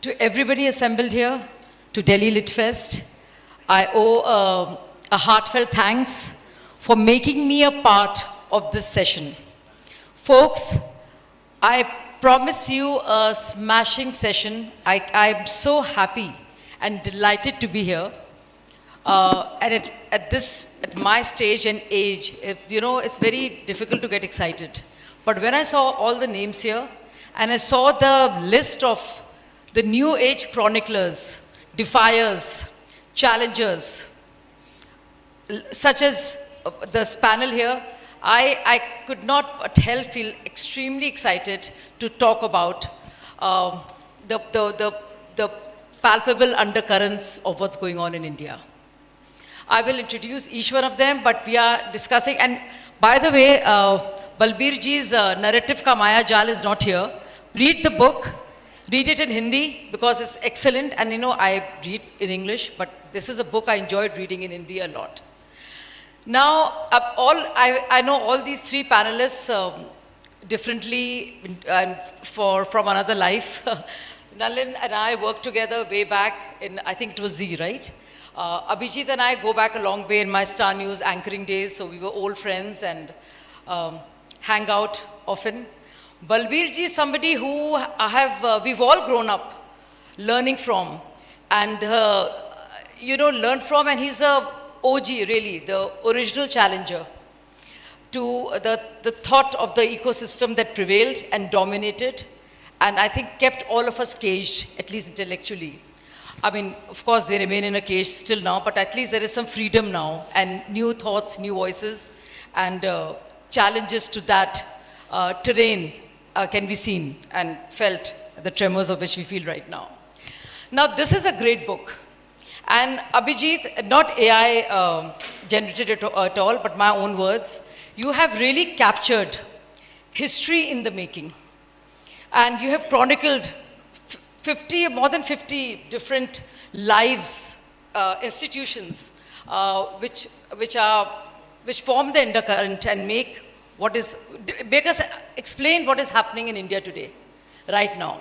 To everybody assembled here, to Delhi Lit Fest, I owe a heartfelt thanks for making me a part of this session. Folks, I promise you a smashing session. I'm so happy and delighted to be here. And at my stage and age, it's very difficult to get excited. But when I saw all the names here, and I saw the list of the new age chroniclers, defiers, challengers, such as this panel here, I could not but help feel extremely excited to talk about the palpable undercurrents of what's going on in India. I will introduce each one of them, but we are discussing, and by the way, Balbirji's narrative Ka Maya Jal is not here. Read the book, read it in Hindi because it's excellent, and I read in English, but this is a book I enjoyed reading in Hindi a lot. Now, I know all these three panelists differently and from another life. Nalin and I worked together way back in, I think it was Z, right? Abhijit and I go back a long way in my Star News anchoring days, so we were old friends and hang out often. Balbir ji is somebody who we've all grown up learning from and, learned from, and he's a OG really, the original challenger to the thought of the ecosystem that prevailed and dominated, and I think kept all of us caged, at least intellectually. I mean, of course, they remain in a cage still now, but at least there is some freedom now and new thoughts, new voices, and challenges to that terrain can be seen and felt, the tremors of which we feel right now. Now, this is a great book. And Abhijit, not AI generated it at all, but my own words, you have really captured history in the making. And you have chronicled more than 50 different lives, institutions, which form the undercurrent and make us explain what is happening in India today, right now.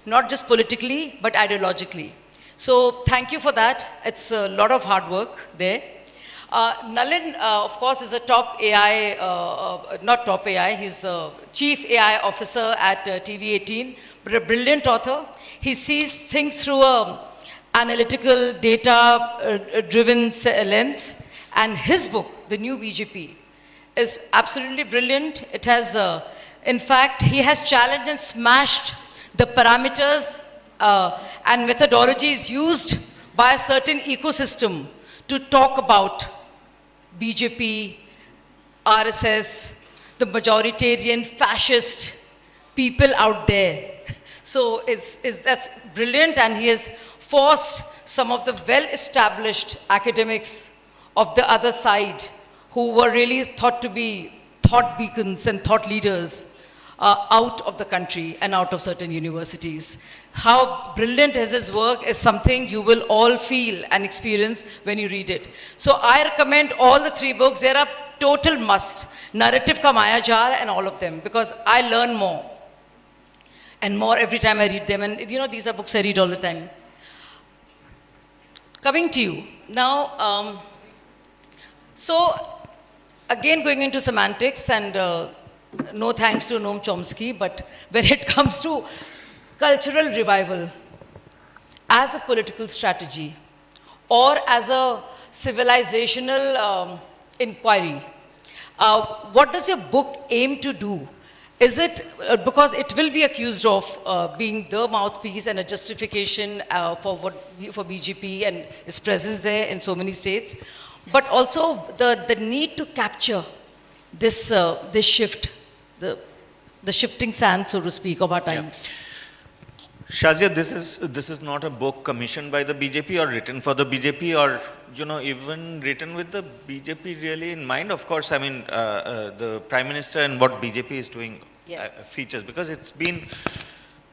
Not just politically, but ideologically. So thank you for that. It's a lot of hard work there. Nalin, of course, is a top AI, not top AI, he's a chief AI officer at TV18, but a brilliant author. He sees things through an analytical, data-driven lens. And his book, The New BJP, is absolutely brilliant. It has, in fact, he has challenged and smashed the parameters and methodologies used by a certain ecosystem to talk about BJP, RSS, the majoritarian fascist people out there. So that's brilliant, and he has forced some of the well-established academics of the other side who were really thought to be thought beacons and thought leaders out of the country and out of certain universities. How brilliant is his work is something you will all feel and experience when you read it. So I recommend all the three books. They're a total must. Narrative Ka Maya Jal and all of them, because I learn more and more every time I read them. And these are books I read all the time. Coming to you. Now, so again going into semantics, and no thanks to Noam Chomsky, but when it comes to cultural revival as a political strategy or as a civilizational inquiry, what does your book aim to do? Is it, because it will be accused of being the mouthpiece and a justification for BJP and its presence there in so many states, but also the need to capture this shift, the shifting sand, so to speak, of our times. Yeah. Shazia, this is not a book commissioned by the BJP or written for the BJP or even written with the BJP really in mind. Of course, I mean the Prime Minister and what BJP is doing features, because it's been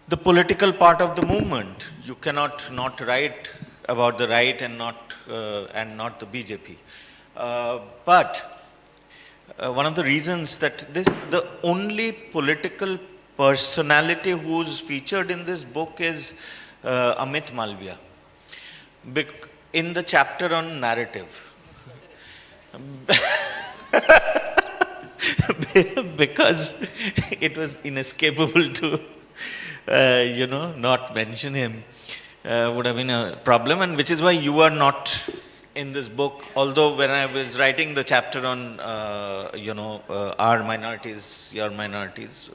the political part of the movement. You cannot not write about the right and not the BJP. But one of the reasons that the only political personality who's featured in this book is Amit Malviya. In the chapter on narrative. Because it was inescapable to, not mention him would have been a problem, and which is why you are not in this book. Although when I was writing the chapter on, our minorities, your minorities,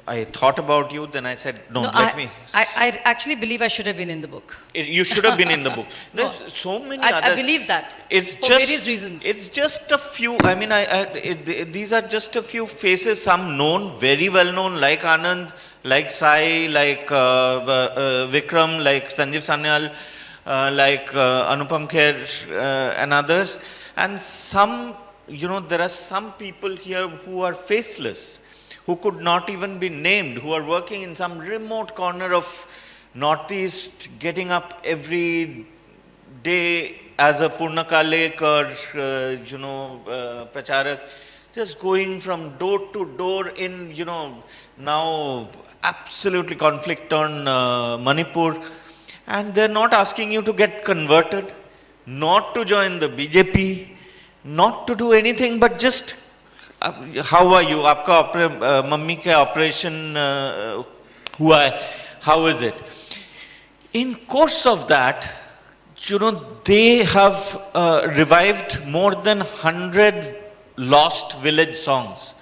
I thought about you, then I said, no, let me. I actually believe I should have been in the book. You should have been in the book. No. There's so many I others. believe that. It's for just, various reasons. It's just a few. I mean, these are just a few faces. Some known, very well known, like Anand, like Sai, like Vikram, like Sanjeev Sanyal, like Anupam Kher, and others. And some, there are some people here who are faceless, who could not even be named, who are working in some remote corner of Northeast, getting up every day as a Purnakalik or, Pracharak, just going from door to door in, now absolutely conflict-torn Manipur. And they're not asking you to get converted, not to join the BJP, not to do anything, but just how are you? आपका mummy के operation हुआ है. How is it? In course of that, they have revived more than 100 lost village songs,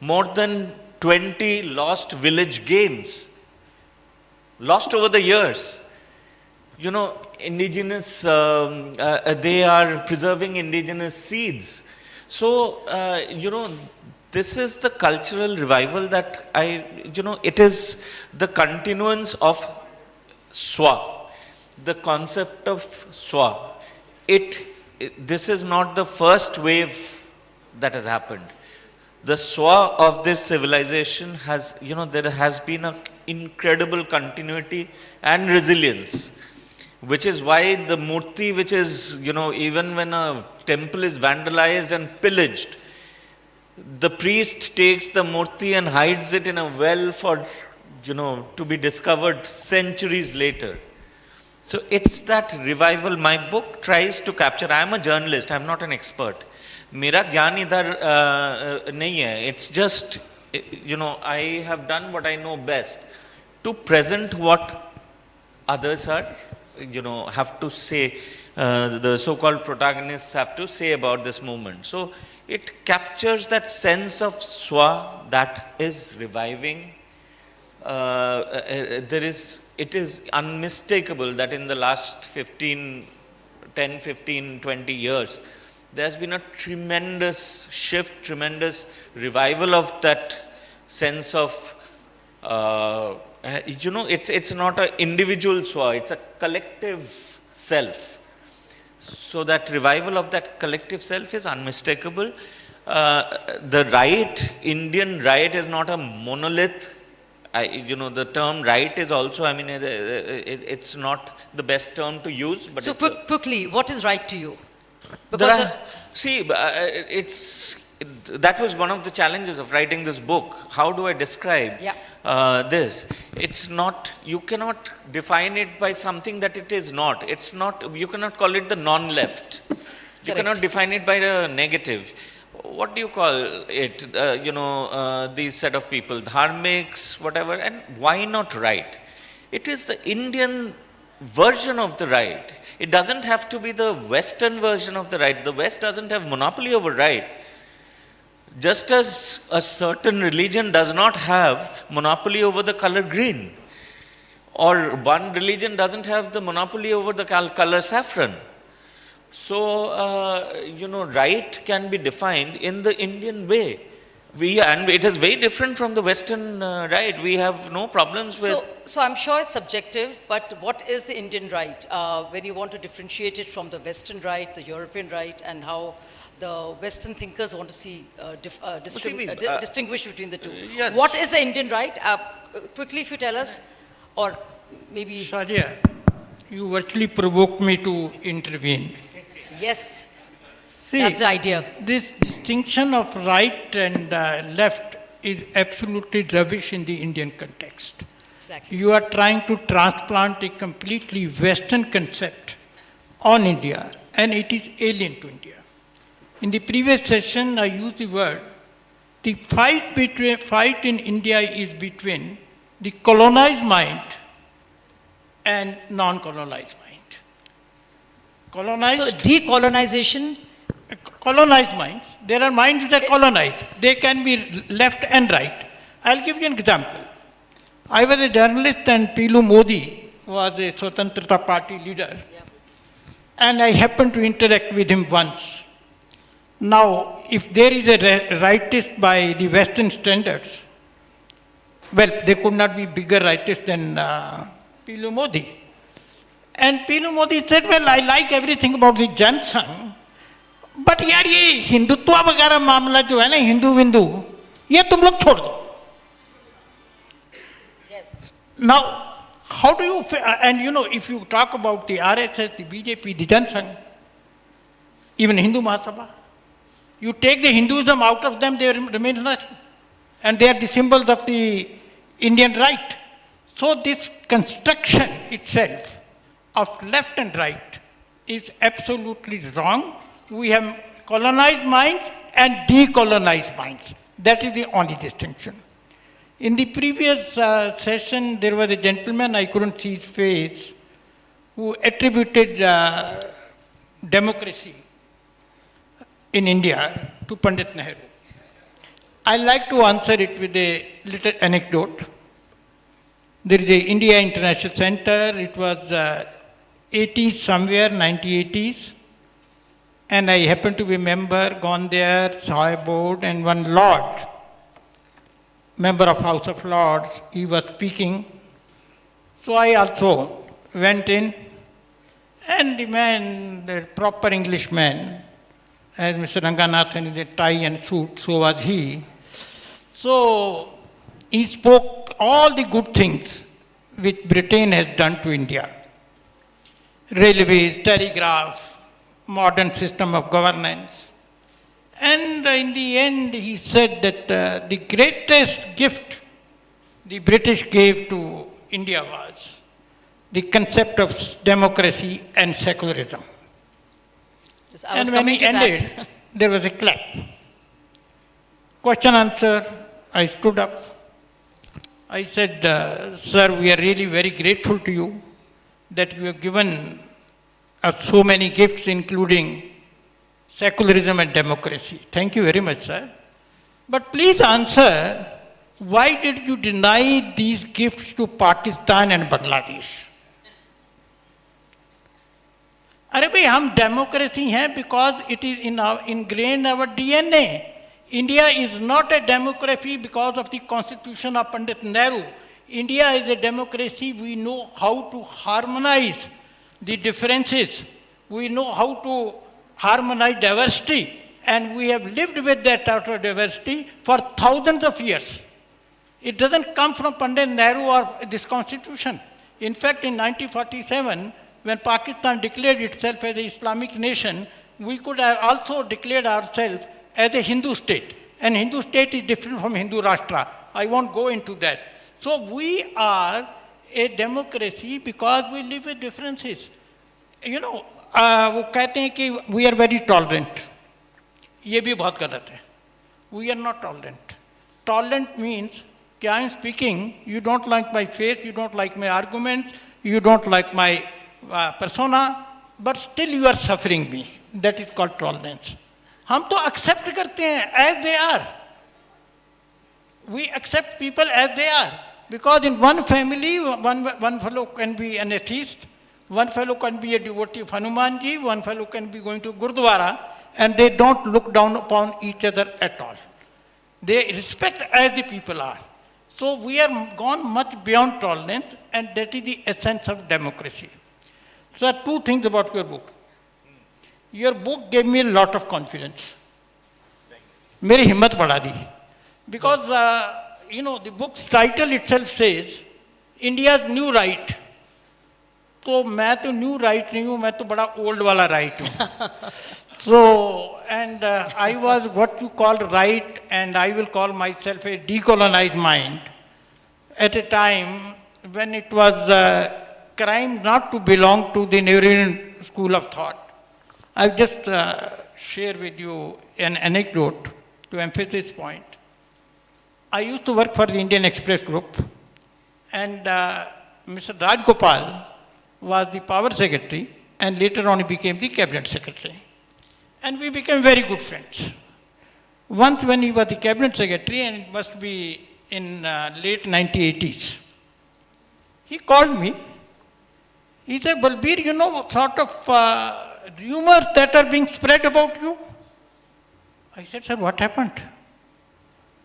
more than 20 lost village games, lost over the years. Indigenous, they are preserving indigenous seeds. So, this is the cultural revival that it is the continuance of Swa, the concept of Swa. This is not the first wave that has happened. The Swa of this civilization has, there has been an incredible continuity and resilience, which is why the murti, which is, even when a temple is vandalized and pillaged, the priest takes the murti and hides it in a well for, to be discovered centuries later. So it's that revival. My book tries to capture. I am a journalist. I am not an expert. मेरा ज्ञान इधर नहीं है. It's just, I have done what I know best to present what others are, have to say, the so-called protagonists have to say about this movement. So it captures that sense of Swa that is reviving. It is unmistakable that in the last 10, 15, 20 years, there's been a tremendous shift, tremendous revival of that sense of, it's not an individual Swa, it's a collective self. So that revival of that collective self is unmistakable. The right, Indian right, is not a monolith. The term right is also, it's not the best term to use. But so quickly, what is right to you? Because that was one of the challenges of writing this book. How do I describe this? It's not, you cannot define it by something that it is not. It's not, you cannot call it the non-left. You cannot define it by a negative. What do you call it? These set of people, dharmics, whatever, and why not right? It is the Indian version of the right. It doesn't have to be the Western version of the right. The West doesn't have monopoly over right. Just as a certain religion does not have monopoly over the color green, or one religion doesn't have the monopoly over the color saffron. So, right can be defined in the Indian way. And it is very different from the Western right. We have no problems with. So I'm sure it's subjective, but what is the Indian right? When you want to differentiate it from the Western right, the European right, and how the Western thinkers want to see, distinguish between the two. Yes. What is the Indian right? Quickly, if you tell us, or maybe. Shazia, you virtually provoked me to intervene. Yes. See, That's the idea. This distinction of right and left is absolutely rubbish in the Indian context. Exactly. You are trying to transplant a completely Western concept on India, and it is alien to India. In the previous session, I used the word, the fight in India is between the colonized mind and non-colonized mind. Colonized, So decolonization, colonized minds, there are minds that are colonized. They can be left and right. I'll give you an example. I was a journalist and Pilu Modi was a Swatantrata Party leader. And I happened to interact with him once. Now, if there is a rightist by the Western standards, well, there could not be bigger rightist than Pilu Modi. And Pilu Modi said, well, I like everything about the Jan Sangh, but यार ये हिंदुत्व वगैरह मामला जो है ना हिंदू विंदू ये तुम लोग छोड़ दो. Now, how do you, and you know, if you talk about the RSS, the BJP, the Jan Sangh, even Hindu Mahasabha, you take the Hinduism out of them, they remain nothing. And they are the symbols of the Indian right. So this construction itself of left and right is absolutely wrong. We have colonized minds and decolonized minds. That is the only distinction. In the previous session, there was a gentleman, I couldn't see his face, who attributed democracy in India to Pandit Nehru. I like to answer it with a little anecdote. There is a India International Center. It was 80s somewhere, 1980s. And I happened to be a member, gone there, saw a board, and one lord, member of House of Lords, he was speaking. So I also went in, and the man, the proper Englishman, as Mr. Ranganathan is a tie and suit, so was he. So he spoke all the good things which Britain has done to India. Railways, telegraph, modern system of governance. And in the end, he said that the greatest gift the British gave to India was the concept of democracy and secularism. yes, I was And when coming he to ended, that. there was a clap. Question answer, I stood up. I said, sir, we are really very grateful to you that you have given us so many gifts, including secularism and democracy. Thank you very much, sir. But please answer, why did you deny these gifts to Pakistan and Bangladesh? अरे भाई हम democracy हैं because it is ingrained in our DNA. India is not a democracy because of the constitution of Pandit Nehru. India is a democracy. We know how to harmonize the differences. We know how to harmonize diversity. And we have lived with that outer diversity for thousands of years. It doesn't come from Pandit Nehru or this constitution. In fact, in 1947, when Pakistan declared itself as an Islamic nation, we could have also declared ourselves as a Hindu state. And Hindu state is different from Hindu Rashtra. I won't go into that. So we are a democracy because we live with differences. You know, वो कहते हैं कि we are very tolerant. ये भी बहुत गलत है. We are not tolerant. Tolerant means कि I am speaking, you don't like my face, you don't like my arguments, you don't like my persona, but still you are suffering me. That is called tolerance. हम तो accept करते हैं as they are. We accept people as they are. Because in one family, one fellow can be an atheist, one fellow can be a devotee of Hanumanji, one fellow can be going to Gurdwara, and they don't look down upon each other at all. They respect as the people are. So we have gone much beyond tolerance, and that is the essence of democracy. So two things about your book. Your book gave me a lot of confidence. मेरी हिम्मत बढ़ा दी. Because, you know, the book's title itself says, India's New Right. तो मैं तो new right नहीं हूँ, मैं तो बड़ा ओल्ड वाला राइट हूँ. So, and I was what you call right, and I will call myself a decolonized mind. At a time when it was a crime not to belong to the Nehruvian school of thought. I'll just share with you an anecdote to emphasize this point. I used to work for the Indian Express Group, and Mr. Raj Gopal was the power secretary, and later on he became the cabinet secretary. And we became very good friends. Once when he was the cabinet secretary, and it must be in late 1980s, he called me. He said, Balbir, you know what sort of rumors that are being spread about you? I said, sir, what happened?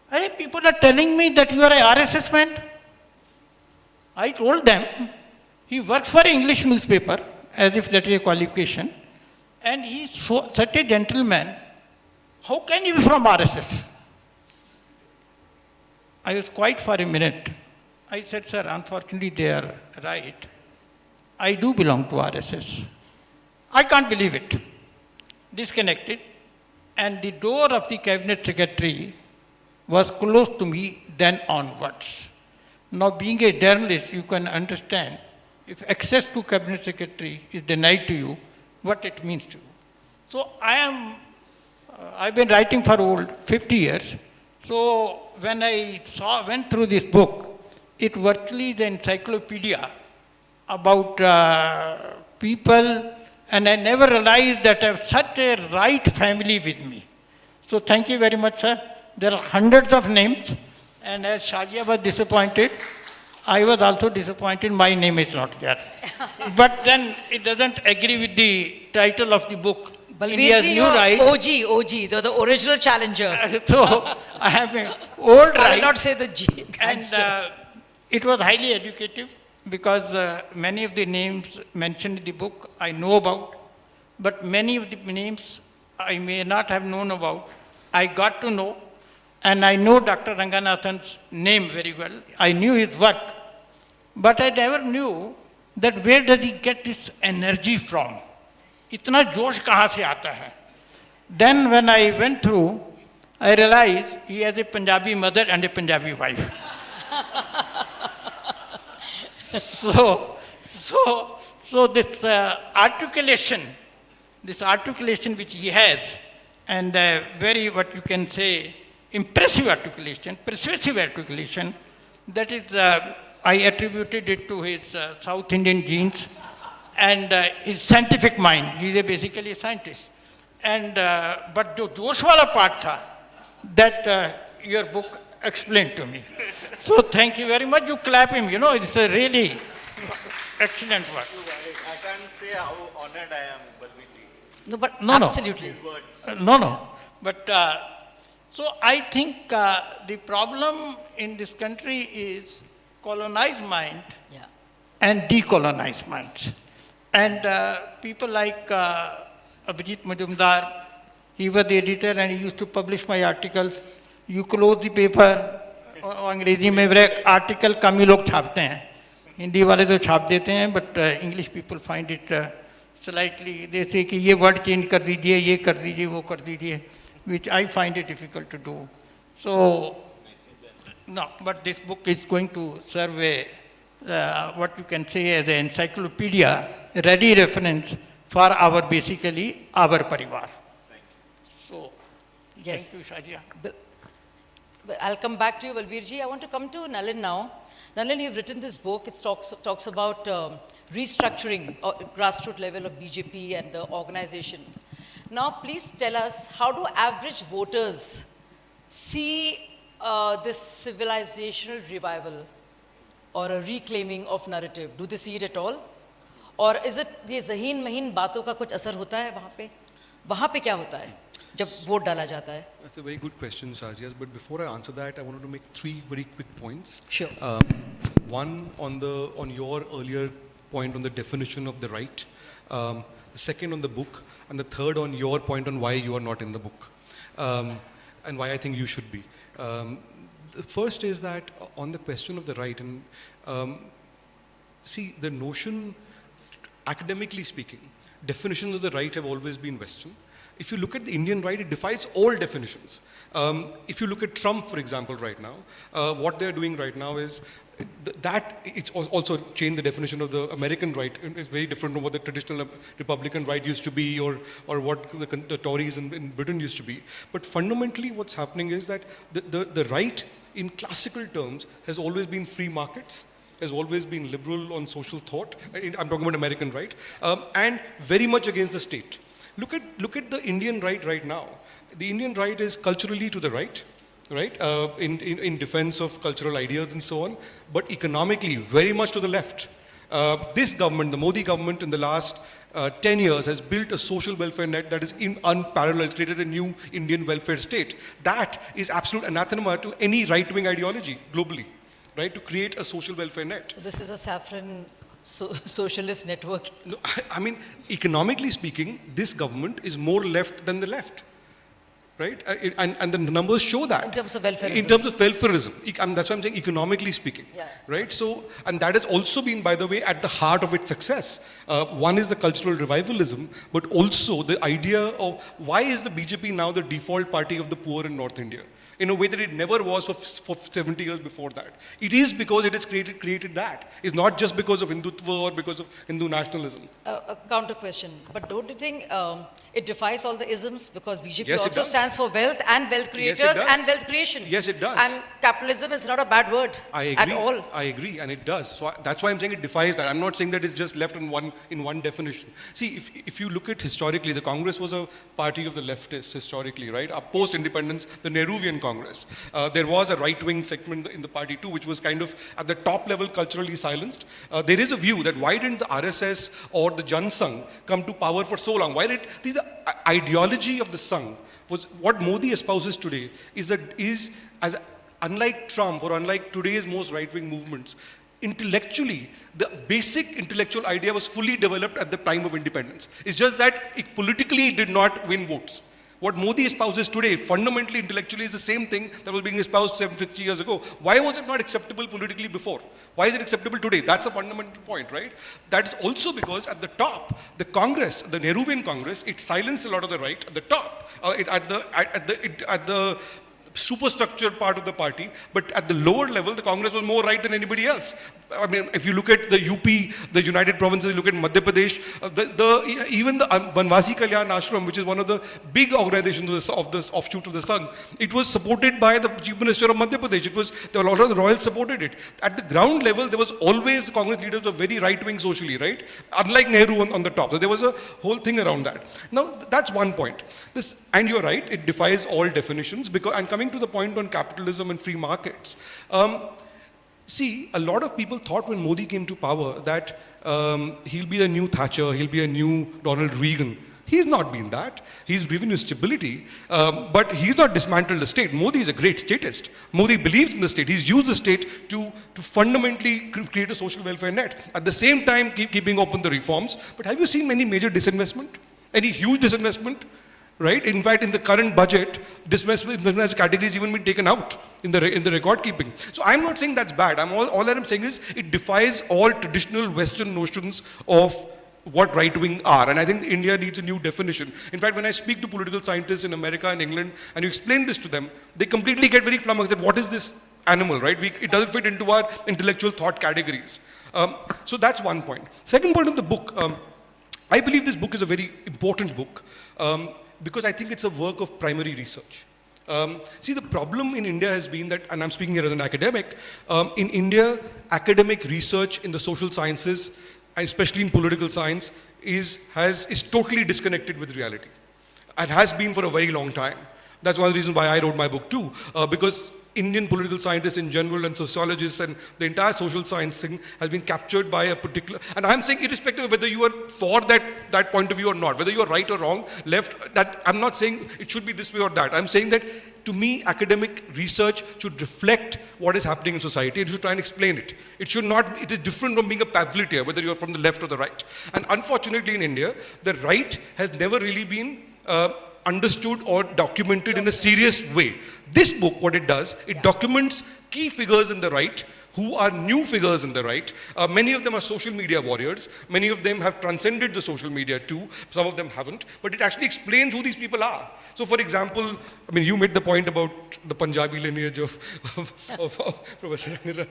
Hey, people are telling me that you are a RSS man. I told them, he works for an English newspaper, as if that is a qualification, and he is such a gentleman. How can you be from RSS? I was quiet for a minute. I said, sir, unfortunately they are right. I do belong to RSS. I can't believe it. Disconnected. And the door of the cabinet secretary was closed to me then onwards. Now, being a journalist, you can understand if access to cabinet secretary is denied to you, what it means to you. So I've been writing for over 50 years. So when I went through this book, it virtually is an encyclopedia about people, and I never realized that I have such a right family with me. So thank you very much, sir. There are hundreds of names, and as Shazia was disappointed, I was also disappointed my name is not there. But then it doesn't agree with the title of the book. India's Balbir New you're Right. OG, the original challenger. So I have an old I right. will not say the G. And gangster. it was highly educative because many of the names mentioned in the book I know about, but many of the names I may not have known about. I got to know, and I know Dr. Ranganathan's name very well. I knew his work, but I never knew that where does he get this energy from? इतना जोश कहाँ से आता है? Then when I went through, I realized he has a Punjabi mother and a Punjabi wife. So this articulation which he has, and very, what you can say, impressive articulation, persuasive articulation, that is, I attributed it to his South Indian genes and his scientific mind. He is basically a scientist. And but the josh wala part tha, that your book explained to me. So thank you very much. You clap him. You know, it's a really excellent work. I can't say how honored I am, Balbir. No, but No. absolutely. No. But so I think the problem in this country is colonized mind Yeah. and decolonized minds. And people like Abhijit Majumdar, he was the editor and he used to publish my articles. You close the paper, और अंग्रेजी में एक article कम ही लोग छापते हैं, हिंदी वाले तो छाप देते हैं, but English people find it slightly, जैसे कि ये वर्ड चेंज कर दीजिए, ये कर दीजिए, वो कर दीजिए, which I find it difficult to do. So, no, but this book is going to serve a, what you can say as an encyclopedia, ready reference for our, basically, our parivar. So, Yes. thank you, Shazia. But I'll come back to you, Balbirji. I want to come to Nalin now. Nalin, you've written this book. It talks about restructuring grassroots level of BJP and the organization. Now, please tell us, how do average voters see this civilizational revival or a reclaiming of narrative? Do they see it at all? और is it ये ज़हीन महीन बातों का कुछ असर होता है वहाँ पे क्या होता है जब वोट डाला जाता है? That's a very good question, Shazia. But before I answer that, I wanted to make 3 very quick points. Sure. One on your earlier point on the definition of the right. The second on the book, and the third on your point on why you are not in the book, and why I think you should be. The first is that on the question of the right, and see, the notion, academically speaking, definitions of the right have always been Western. if you look at the Indian right, it defies all definitions. If you look at Trump, for example, right now, what they're doing right now is that it's also changed the definition of the American right. It's very different from what the traditional Republican right used to be, or what the Tories in Britain used to be. But fundamentally, what's happening is that the right, in classical terms, has always been free markets, has always been liberal on social thought. I'm talking about American right, and very much against the state. Look at the Indian right now. The Indian right is culturally to the right, in defense of cultural ideas and so on, but economically very much to the left. This government, the Modi government, in the last 10 years has built a social welfare net that is unparalleled. It's created a new Indian welfare state. That is absolute anathema to any right-wing ideology globally, right? To create a social welfare net. So this is a saffron socialist network. No, I mean, economically speaking, this government is more left than the left. Right? And the numbers show that. In terms of welfareism. In terms of welfareism. And that's why I'm saying economically speaking. Yeah. Right? So, and that has also been, by the way, at the heart of its success. One is the cultural revivalism, but also the idea of why is the BJP now the default party of the poor in North India? In a way that it never was for 70 years before that. It is because it has created that. It's not just because of Hindutva or because of Hindu nationalism. A counter question, but don't you think it defies all the isms, because BJP Yes, it also does. stands for wealth and wealth creators Yes, it does. and wealth creation. Yes, it does. And capitalism is not a bad word I agree. at all. I agree, and it does. So that's why I'm saying it defies that. I'm not saying that it's just left in one definition. See, if you look at historically, the Congress was a party of the leftists historically, right? Post-independence, the Nehruvian Congress. There was a right-wing segment in the party too, which was kind of at the top level culturally silenced. There is a view that why didn't the RSS or the Jan Sangh come to power for so long? Why did the ideology of the Sangh was what Modi espouses today is as unlike Trump or unlike today's most right-wing movements, intellectually, the basic intellectual idea was fully developed at the time of independence. It's just that politically it did not win votes. What Modi espouses today, fundamentally, intellectually, is the same thing that was being espoused 50 years ago. Why was it not acceptable politically before? Why is it acceptable today? That's a fundamental point, right? That is also because at the top, the Congress, the Nehruvian Congress, it silenced a lot of the right at the top, at the superstructure part of the party, but at the lower level, the Congress was more right than anybody else. I mean, if you look at the UP, the United Provinces, you look at Madhya Pradesh, even the Vanvasi Kalyan Ashram, which is one of the big organizations of this offshoot of the Sangh, it was supported by the Chief Minister of Madhya Pradesh. A lot of the royals supported it. At the ground level, there was always the Congress leaders were very right-wing socially, right? Unlike Nehru on the top. So there was a whole thing around that. Now, that's one point. And you're right, it defies all definitions. And coming to the point on capitalism and free markets, see, a lot of people thought when Modi came to power that he'll be a new Thatcher, he'll be a new Ronald Reagan. He's not been that. He's given you stability, but he's not dismantled the state. Modi is a great statist. Modi believes in the state. He's used the state to fundamentally create a social welfare net. At the same time, keeping open the reforms. But have you seen any major disinvestment? Any huge disinvestment? Right? In fact, in the current budget, disinvestment category has even been taken out in the record keeping. So I'm not saying that's bad. All that I'm saying is it defies all traditional Western notions of what right-wing are. And I think India needs a new definition. In fact, when I speak to political scientists in America and England, and you explain this to them, they completely get very flummoxed that what is this animal, right? It doesn't fit into our intellectual thought categories. So that's one point. Second point of the book, I believe this book is a very important book. Because I think it's a work of primary research. See, the problem in India has been that, and I'm speaking here as an academic, in India, academic research in the social sciences, especially in political science, is totally disconnected with reality. And has been for a very long time. That's one of the reasons why I wrote my book too, because Indian political scientists in general and sociologists and the entire social science thing has been captured by a particular, and I'm saying irrespective of whether you are for that point of view or not, whether you are right or wrong, left, that I'm not saying it should be this way or that. I'm saying that to me, academic research should reflect what is happening in society and should try and explain it. It is different from being a pamphleteer, whether you're from the left or the right. And unfortunately in India, the right has never really been understood or documented in a serious way. This book, what it does, it documents key figures in the right who are new figures in the right. Many of them are social media warriors. Many of them have transcended the social media too. Some of them haven't. But it actually explains who these people are. So for example, I mean, you made the point about the Punjabi lineage of Professor Anira.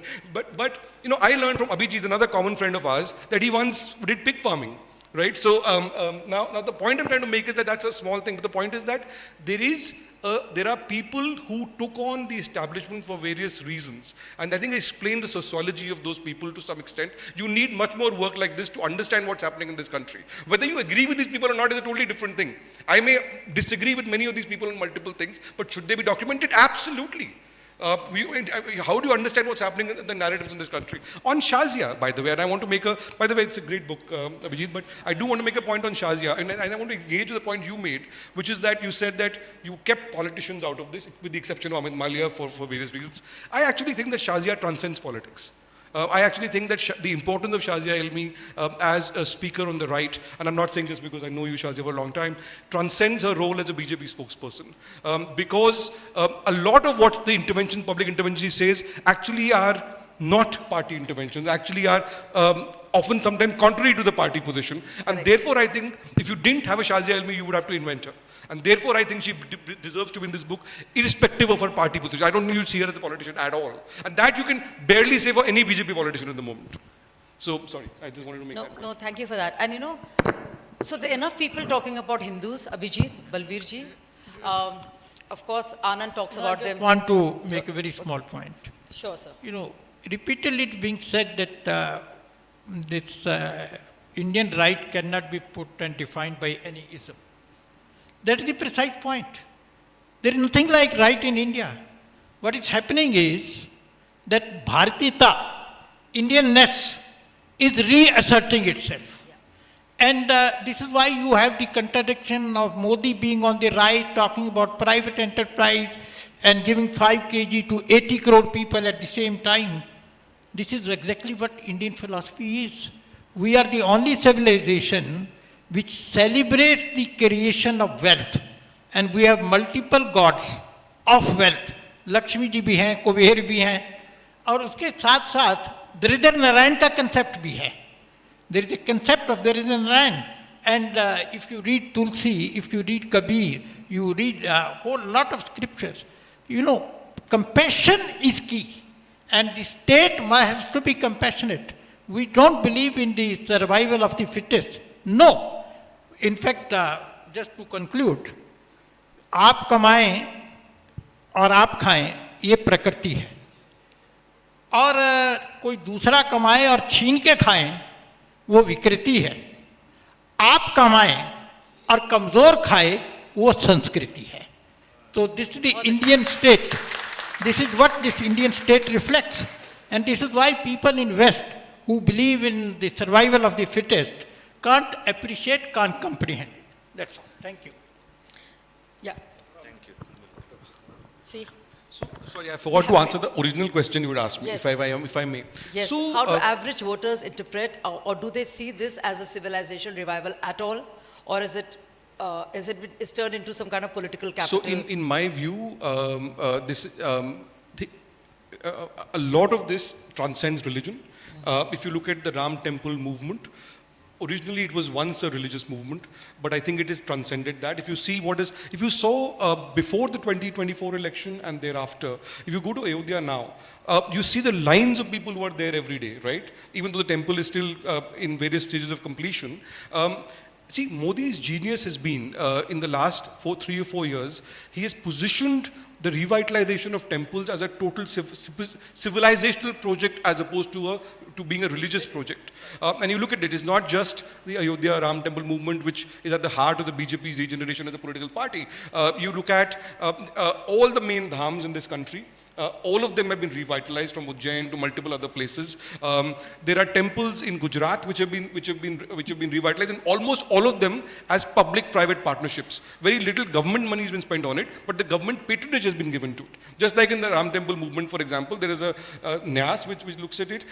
But you know, I learned from Abhijit, another common friend of ours, that he once did pig farming. Right? So now the point I'm trying to make is that that's a small thing, but the point is that there are people who took on the establishment for various reasons. And I think I explained the sociology of those people to some extent. You need much more work like this to understand what's happening in this country. Whether you agree with these people or not is a totally different thing. I may disagree with many of these people on multiple things, but should they be documented? Absolutely. How do you understand what's happening in the narratives in this country? On Shazia, by the way, and I want to make by the way, it's a great book, Abhijit, but I do want to make a point on Shazia, and I want to engage with the point you made, which is that you said that you kept politicians out of this, with the exception of Amit Malia for various reasons. I actually think that Shazia transcends politics. I actually think that the importance of Shazia Ilmi as a speaker on the right, and I'm not saying just because I know you, Shazia, for a long time, transcends her role as a BJP spokesperson. Because a lot of what the intervention, public intervention she says actually are not party interventions, actually are often sometimes contrary to the party position. And therefore I think if you didn't have a Shazia Ilmi, you would have to invent her. And therefore, I think she deserves to win this book, irrespective of her party position. I don't think you see her as a politician at all. And that you can barely say for any BJP politician at the moment. So, sorry, I just wanted to make that point. No, thank you for that. And you know, so there are enough people talking about Hindus, Abhijit, Balbirji. Of course, Anand talks about them. I want to make a very small point. Sure, sir. You know, repeatedly it's being said that this Indian right cannot be put and defined by any ism. That is the precise point. There is nothing like right in India. What is happening is that Bharatita, Indianness, is reasserting itself. And this is why you have the contradiction of Modi being on the right, talking about private enterprise and giving 5 kg to 80 crore people at the same time. This is exactly what Indian philosophy is. We are the only civilization which celebrates the creation of wealth. And we have multiple gods of wealth. Lakshmi ji bhi hain, Kuber bhi hain. और उसके साथ साथ दरिद्र नारायण का concept भी है. There is a concept of Dridhar Narayan. And if you read Tulsi, if you read Kabir, you read a whole lot of scriptures. You know, compassion is key. And the state has to be compassionate. We don't believe in the survival of the fittest. No. In fact, just to conclude, आप कमाएं और आप खाएं, ये प्रकृति है. और कोई दूसरा कमाए और छीन के खाएं, वो विकृति है. आप कमाएं और कमजोर खाए, वो संस्कृति है. So this is the Indian state. This is what this Indian state reflects. And this is why people in West who believe in the survival of the fittest can't appreciate, can't comprehend. That's all. Thank you. Yeah. Thank you. See. Sorry, I forgot to answer the original question you would ask me, Yes. if I may. Yes. So, How do average voters interpret, or do they see this as a civilization revival at all, or is it turned into some kind of political capital? So, in my view, a lot of this transcends religion. If you look at the Ram Temple movement, originally it was once a religious movement, but I think it has transcended that. If you saw before the 2024 election and thereafter, if you go to Ayodhya now, you see the lines of people who are there every day, right? Even though the temple is still in various stages of completion. See, Modi's genius has been, in the last 3 or 4 years, he has positioned the revitalization of temples as a total civilizational project as opposed to being a religious project. And you look at it, it's not just the Ayodhya Ram Temple movement, which is at the heart of the BJP's regeneration as a political party. You look at all the main dhams in this country. All of them have been revitalized from Ujjain to multiple other places. There are temples in Gujarat which have been revitalized, and almost all of them as public-private partnerships. Very little government money has been spent on it, but the government patronage has been given to it. Just like in the Ram Temple movement, for example, there is a Nyas which looks at it.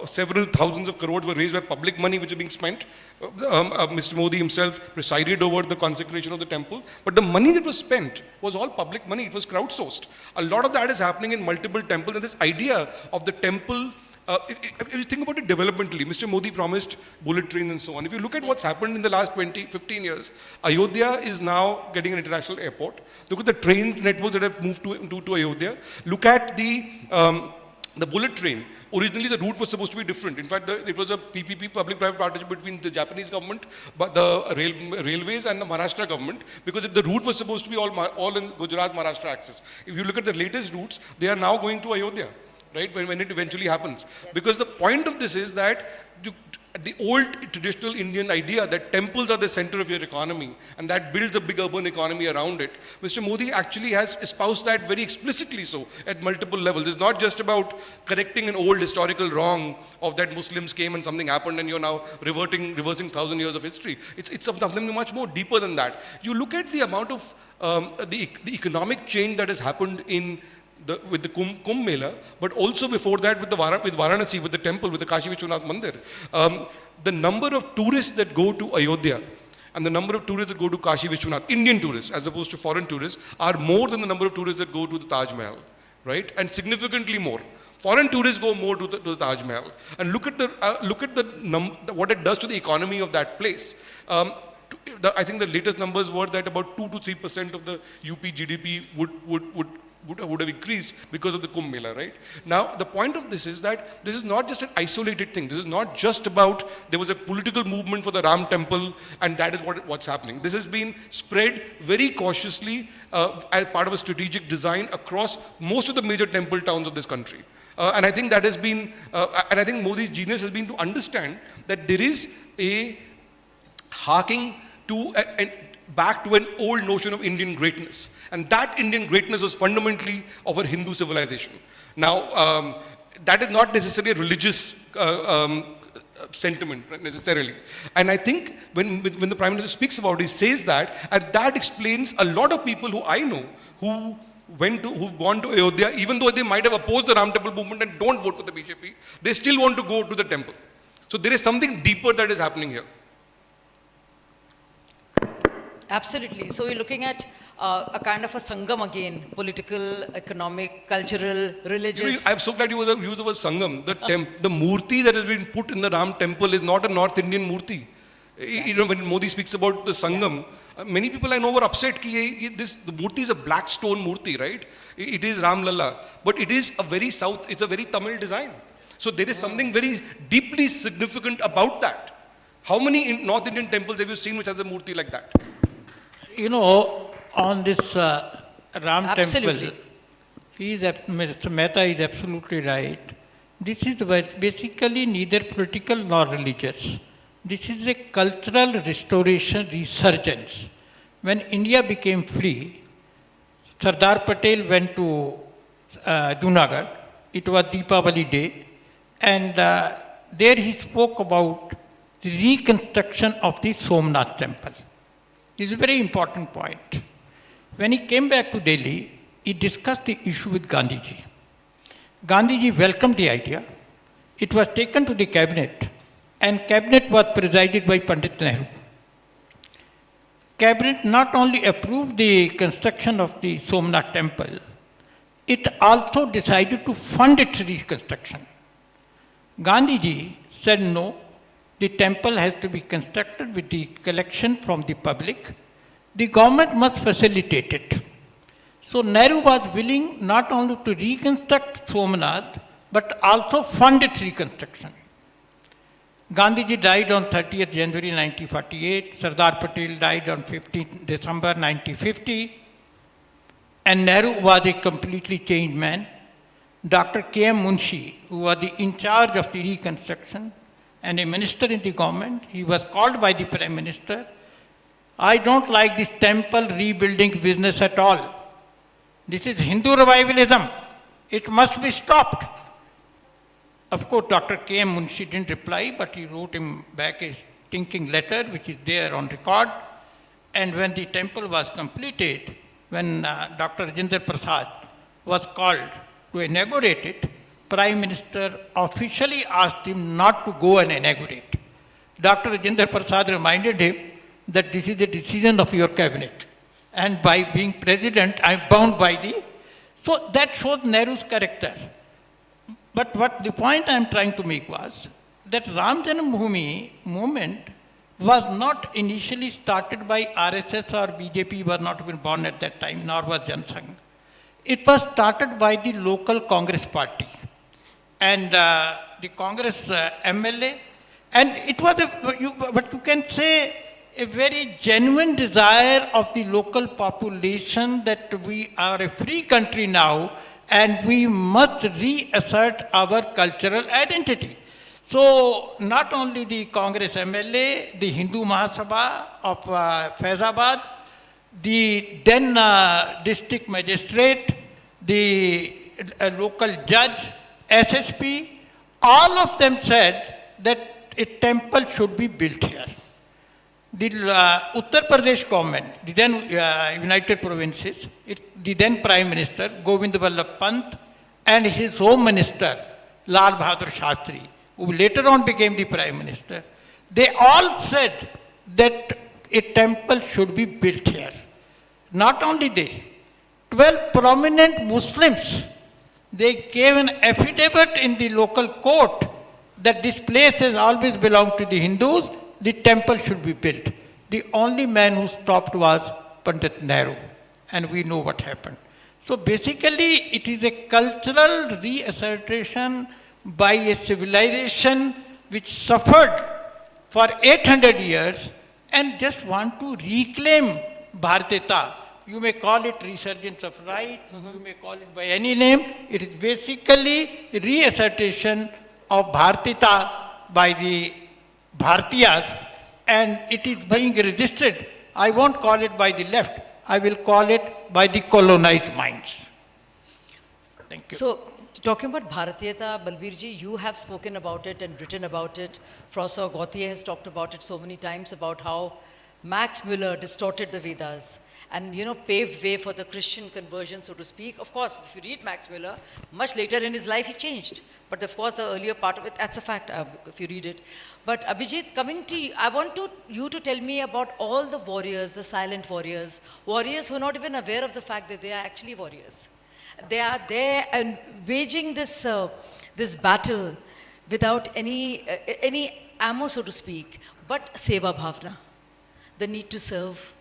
Several thousands of crores were raised by public money which are being spent. Mr. Modi himself presided over the consecration of the temple, but the money that was spent was all public money. It was crowdsourced. A lot of that has happened happening in multiple temples, and this idea of the temple. If you think about it developmentally, Mr. Modi promised bullet train and so on. If you look at what's happened in the last 20, 15 years, Ayodhya is now getting an international airport. Look at the train networks that have moved to Ayodhya. Look at the bullet train. Originally, the route was supposed to be different. In fact, it was a PPP, public-private partnership between the Japanese government, but the railways and the Maharashtra government, because the route was supposed to be all in Gujarat-Maharashtra axis. If you look at the latest routes, they are now going to Ayodhya, right, when it eventually happens. Yes. Because the point of this is that the old traditional Indian idea that temples are the center of your economy and that builds a big urban economy around it, Mr. Modi actually has espoused that very explicitly so at multiple levels. It's not just about correcting an old historical wrong of that Muslims came and something happened and you're now reversing 1,000 years of history. It's something much more deeper than that. You look at the amount of the economic change that has happened with the Kumbh Mela, but also before that with Varanasi, with the temple, with the Kashi Vishwanath Mandir. The number of tourists that go to Ayodhya and the number of tourists that go to Kashi Vishwanath, Indian tourists as opposed to foreign tourists, are more than the number of tourists that go to the Taj Mahal, right? And significantly more. Foreign tourists go more to the Taj Mahal. And look at what it does to the economy of that place. I think the latest numbers were that about 2 to 3% of the UP GDP would have increased because of the Kumbh Mela, right? Now, the point of this is that this is not just an isolated thing. This is not just about there was a political movement for the Ram temple and that is what's happening. This has been spread very cautiously as part of a strategic design across most of the major temple towns of this country. And I think that has been, and I think Modi's genius has been to understand that there is a harking to back to an old notion of Indian greatness. And that Indian greatness was fundamentally of a Hindu civilization. Now, that is not necessarily a religious sentiment necessarily. And I think when the Prime Minister speaks about it, he says that, and that explains a lot of people who I know who've gone to Ayodhya, even though they might have opposed the Ram Temple movement and don't vote for the BJP, they still want to go to the temple. So there is something deeper that is happening here. Absolutely. So we're looking at a kind of a sangam again, political, economic, cultural, religious. I'm so glad you used the word sangam. The murti that has been put in the Ram temple is not a North Indian murti. Exactly. You know, when Modi speaks about the sangam, many people I know were upset that the murti is a black stone murti, right? It is Ram Lalla, but it is it's a very Tamil design. So there is something very deeply significant about that. How many North Indian temples have you seen which has a murti like that? You know, on this Ram Absolutely. temple, Mr. Mehta is absolutely right. This is basically neither political nor religious. This is a cultural restoration resurgence. When India became free, Sardar Patel went to Junagadh. It was Deepavali day. And there he spoke about the reconstruction of the Somnath temple. This is a very important point. When he came back to Delhi, he discussed the issue with Gandhiji. Gandhiji welcomed the idea. It was taken to the cabinet, and cabinet was presided by Pandit Nehru. Cabinet not only approved the construction of the Somnath temple, it also decided to fund its reconstruction. Gandhiji said no. The temple has to be constructed with the collection from the public. The government must facilitate it. So Nehru was willing not only to reconstruct Somnath, but also fund its reconstruction. Gandhiji died on 30th January 1948. Sardar Patel died on 15th December 1950. And Nehru was a completely changed man. Dr. K.M. Munshi, who was in charge of the reconstruction, and a minister in the government, he was called by the Prime Minister. I don't like this temple rebuilding business at all. This is Hindu revivalism. It must be stopped. Of course, Dr. K.M. Munshi didn't reply, but he wrote him back a stinking letter, which is there on record. And when the temple was completed, when Dr. Rajendra Prasad was called to inaugurate it, Prime Minister officially asked him not to go and inaugurate. Dr. Rajendra Prasad reminded him that this is the decision of your cabinet. And by being president, I'm bound by the So that shows Nehru's character. But what the point I am trying to make was that Ram Janmabhoomi movement was not initially started by RSS or BJP, were not even born at that time, nor was Jan Sangh. It was started by the local Congress party and the Congress MLA, and it was what you can say a very genuine desire of the local population that we are a free country now and we must reassert our cultural identity. So not only the Congress MLA, the Hindu Mahasabha of Faizabad, the then district magistrate, the local judge, SSP, all of them said that a temple should be built here. The Uttar Pradesh government, the then United Provinces, the then Prime Minister, Govind Vallabh Pant, and his Home Minister, Lal Bahadur Shastri, who later on became the Prime Minister, they all said that a temple should be built here. Not only they, 12 prominent Muslims, they gave an affidavit in the local court that this place has always belonged to the Hindus, the temple should be built. The only man who stopped was Pandit Nehru, and we know what happened. So basically, it is a cultural reassertion by a civilization which suffered for 800 years and just want to reclaim Bharatita. You may call it resurgence of right, you may call it by any name. It is basically reassertion of Bharatita by the Bharatiyas, and it is being resisted. I won't call it by the left, I will call it by the colonized minds. Thank you. So, talking about Bharatiyata, Balbirji, you have spoken about it and written about it. Professor Gautier has talked about it so many times, about how Max Muller distorted the Vedas and, you know, paved way for the Christian conversion, so to speak. Of course, if you read Max Muller, much later in his life he changed. But of course, the earlier part of it, that's a fact if you read it. But Abhijit, coming to you, I want you to tell me about all the warriors, the silent warriors, warriors who are not even aware of the fact that they are actually warriors. They are there and waging this, this battle without any ammo, so to speak, but seva bhavna, the need to serve,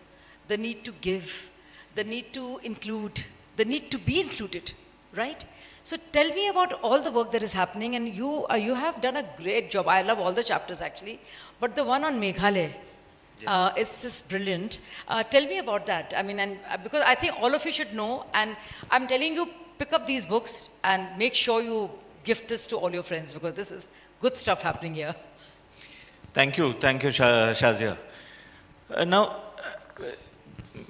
the need to give, the need to include, the need to be included, right? So tell me about all the work that is happening, and you have done a great job. I love all the chapters actually, but the one on Meghalaya, it's just brilliant. Tell me about that. I mean, and because I think all of you should know, and I'm telling you, pick up these books and make sure you gift this to all your friends, because this is good stuff happening here. Thank you, Shazia. Now,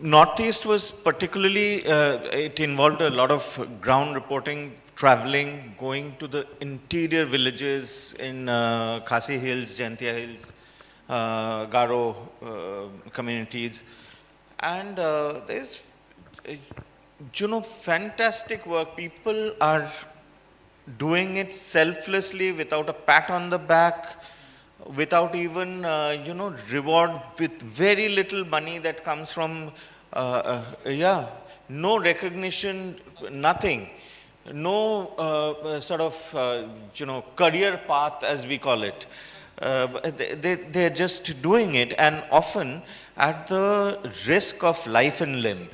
Northeast was particularly, it involved a lot of ground reporting, traveling, going to the interior villages in Khasi Hills, Jaintia Hills, Garo communities. And there's, you know, fantastic work. People are doing it selflessly, without a pat on the back, without even, you know, reward, with very little money that comes from, no recognition, nothing. No sort of, you know, career path, as we call it. They're just doing it, and often at the risk of life and limb.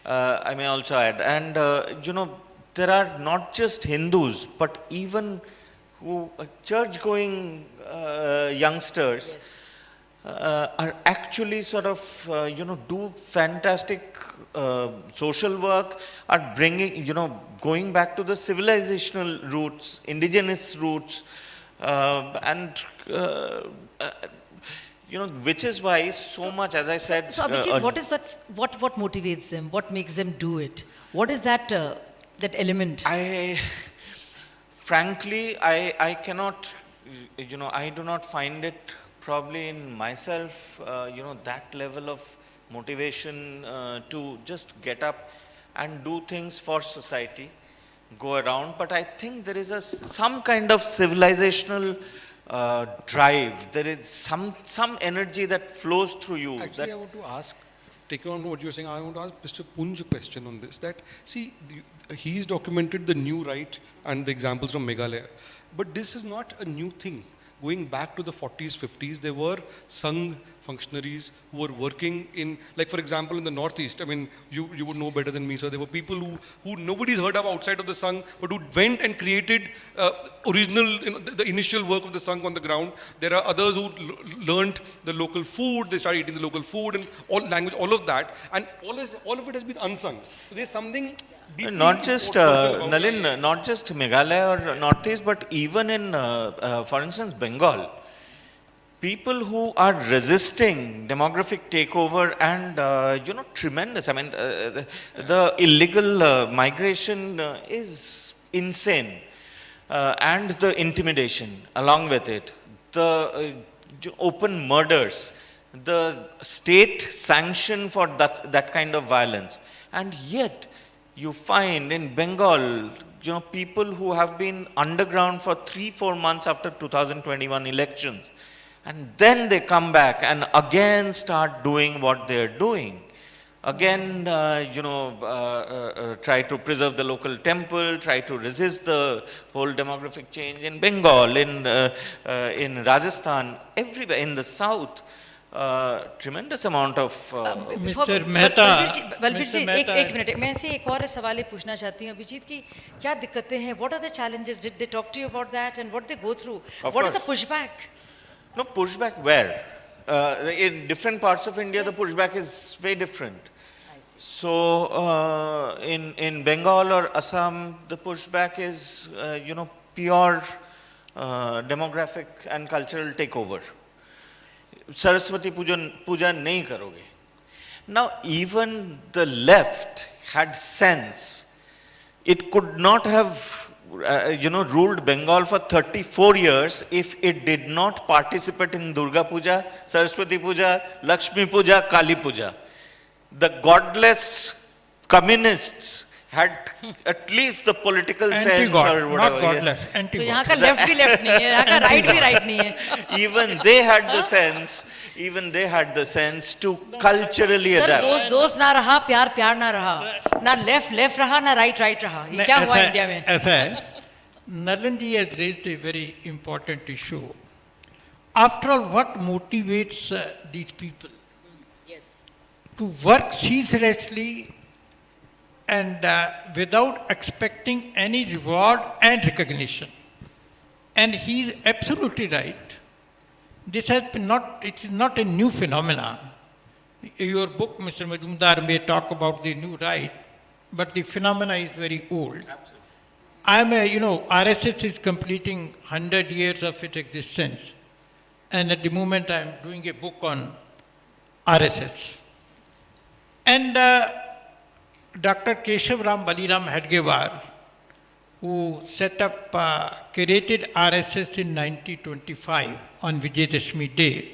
I may also add, and you know, there are not just Hindus, but even who church-going youngsters are actually sort of, you know, do fantastic social work, are bringing, you know, going back to the civilizational roots, indigenous roots, and you know, which is why so much, as I said. So Abhijit, what is that? What motivates them? What makes them do it? What is that that element? Frankly, I cannot, you know, I do not find it probably in myself, you know, that level of motivation to just get up and do things for society, go around. But I think there is some kind of civilizational drive. There is some energy that flows through you. Actually, that I want to ask, taking on what you're saying, I want to ask Mr. Punj a question on this. That, see, he's documented the new right and the examples from Meghalaya. But this is not a new thing. Going back to the 40s, 50s, there were Sangh functionaries who were working in, like for example, in the Northeast. I mean, you would know better than me, sir. There were people who nobody's heard of outside of the Sangh, but who went and created original, the initial work of the Sangh on the ground. There are others who learned the local food. They started eating the local food and all language, all of that, and all of it has been unsung. So there's something. Not just Nalin, not just Meghalaya or Northeast, but even in, for instance, Bengal, people who are resisting demographic takeover and tremendous. I mean, the illegal migration is insane, and the intimidation along with it, the open murders, the state sanction for that kind of violence, and yet. You find in Bengal, people who have been underground for 3-4 months after 2021 elections, and then they come back and again start doing what they're doing. Again, try to preserve the local temple, try to resist the whole demographic change in Bengal, in Rajasthan, everywhere, in the south. Tremendous amount of Mr. Mehta, Balbir ji Mr. Mehta, एक minute मैं से एक और सवाल ये पूछना चाहती हूँ अभिजीत की क्या दिक्कतें हैं what are the challenges did they talk to you about that and what they go through Of what is the course. pushback No, pushback where? In different parts of India, the pushback is very different. I see. So, in Bengal or Assam, the pushback is, pure demographic and cultural takeover. Saraswati puja nahi karoge. Now, even the left had sense. It could not have, ruled Bengal for 34 years if it did not participate in Durga Puja, Saraswati Puja, Lakshmi Puja, Kali Puja. The godless communists had at least the political sense anti-God, or not whatever. yeah. godless, तो anti-God. यहाँ का left भी left नहीं है यहाँ का right भी right नहीं है Even they had the sense to culturally sir adapt. दोस्त दोस्त ना रहा प्यार प्यार ना रहा ना लेफ्ट लेफ्ट रहा ना राइट राइट रहा ये क्या हुआ इंडिया में ऐसा है Nalin ji has raised a very important issue. After all, what motivates these people to work ceaselessly and without expecting any reward and recognition? And he is absolutely right. This has been it is not a new phenomena. Your book, Mr. Majumdar, may talk about the new right, but the phenomena is very old. RSS is completing 100 years of its existence. And at the moment I am doing a book on RSS. And Dr. Keshav Ram Baliram Hedgewar, who set up, created RSS in 1925 on Vijayadashmi Day.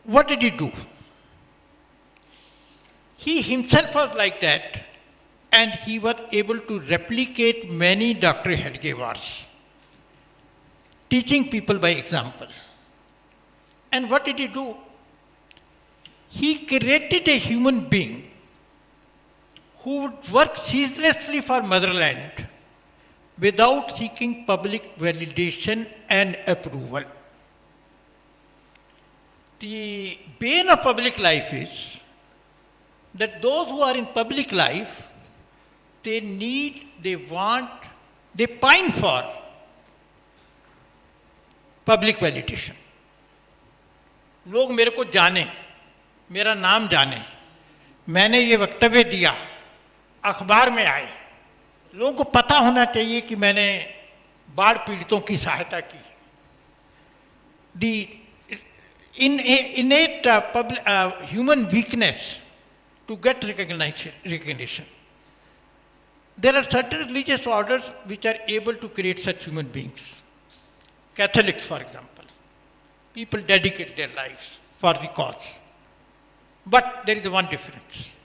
What did he do? He himself was like that, and he was able to replicate many Dr. Hedgewars, teaching people by example. And what did he do? He created a human being who would work ceaselessly for motherland without seeking public validation and approval. The bane of public life is that those who are in public life, they pine for public validation. लोग मेरे को जाने, मेरा नाम जाने, मैंने ये वक्तव्य दिया, अखबार में आए, लोगों को पता होना चाहिए कि मैंने बाढ़ पीड़ितों की सहायता की. The innate human weakness to get recognition. There are certain religious orders which are able to create such human beings. Catholics, for example. People dedicate their lives for the cause. But there is one difference.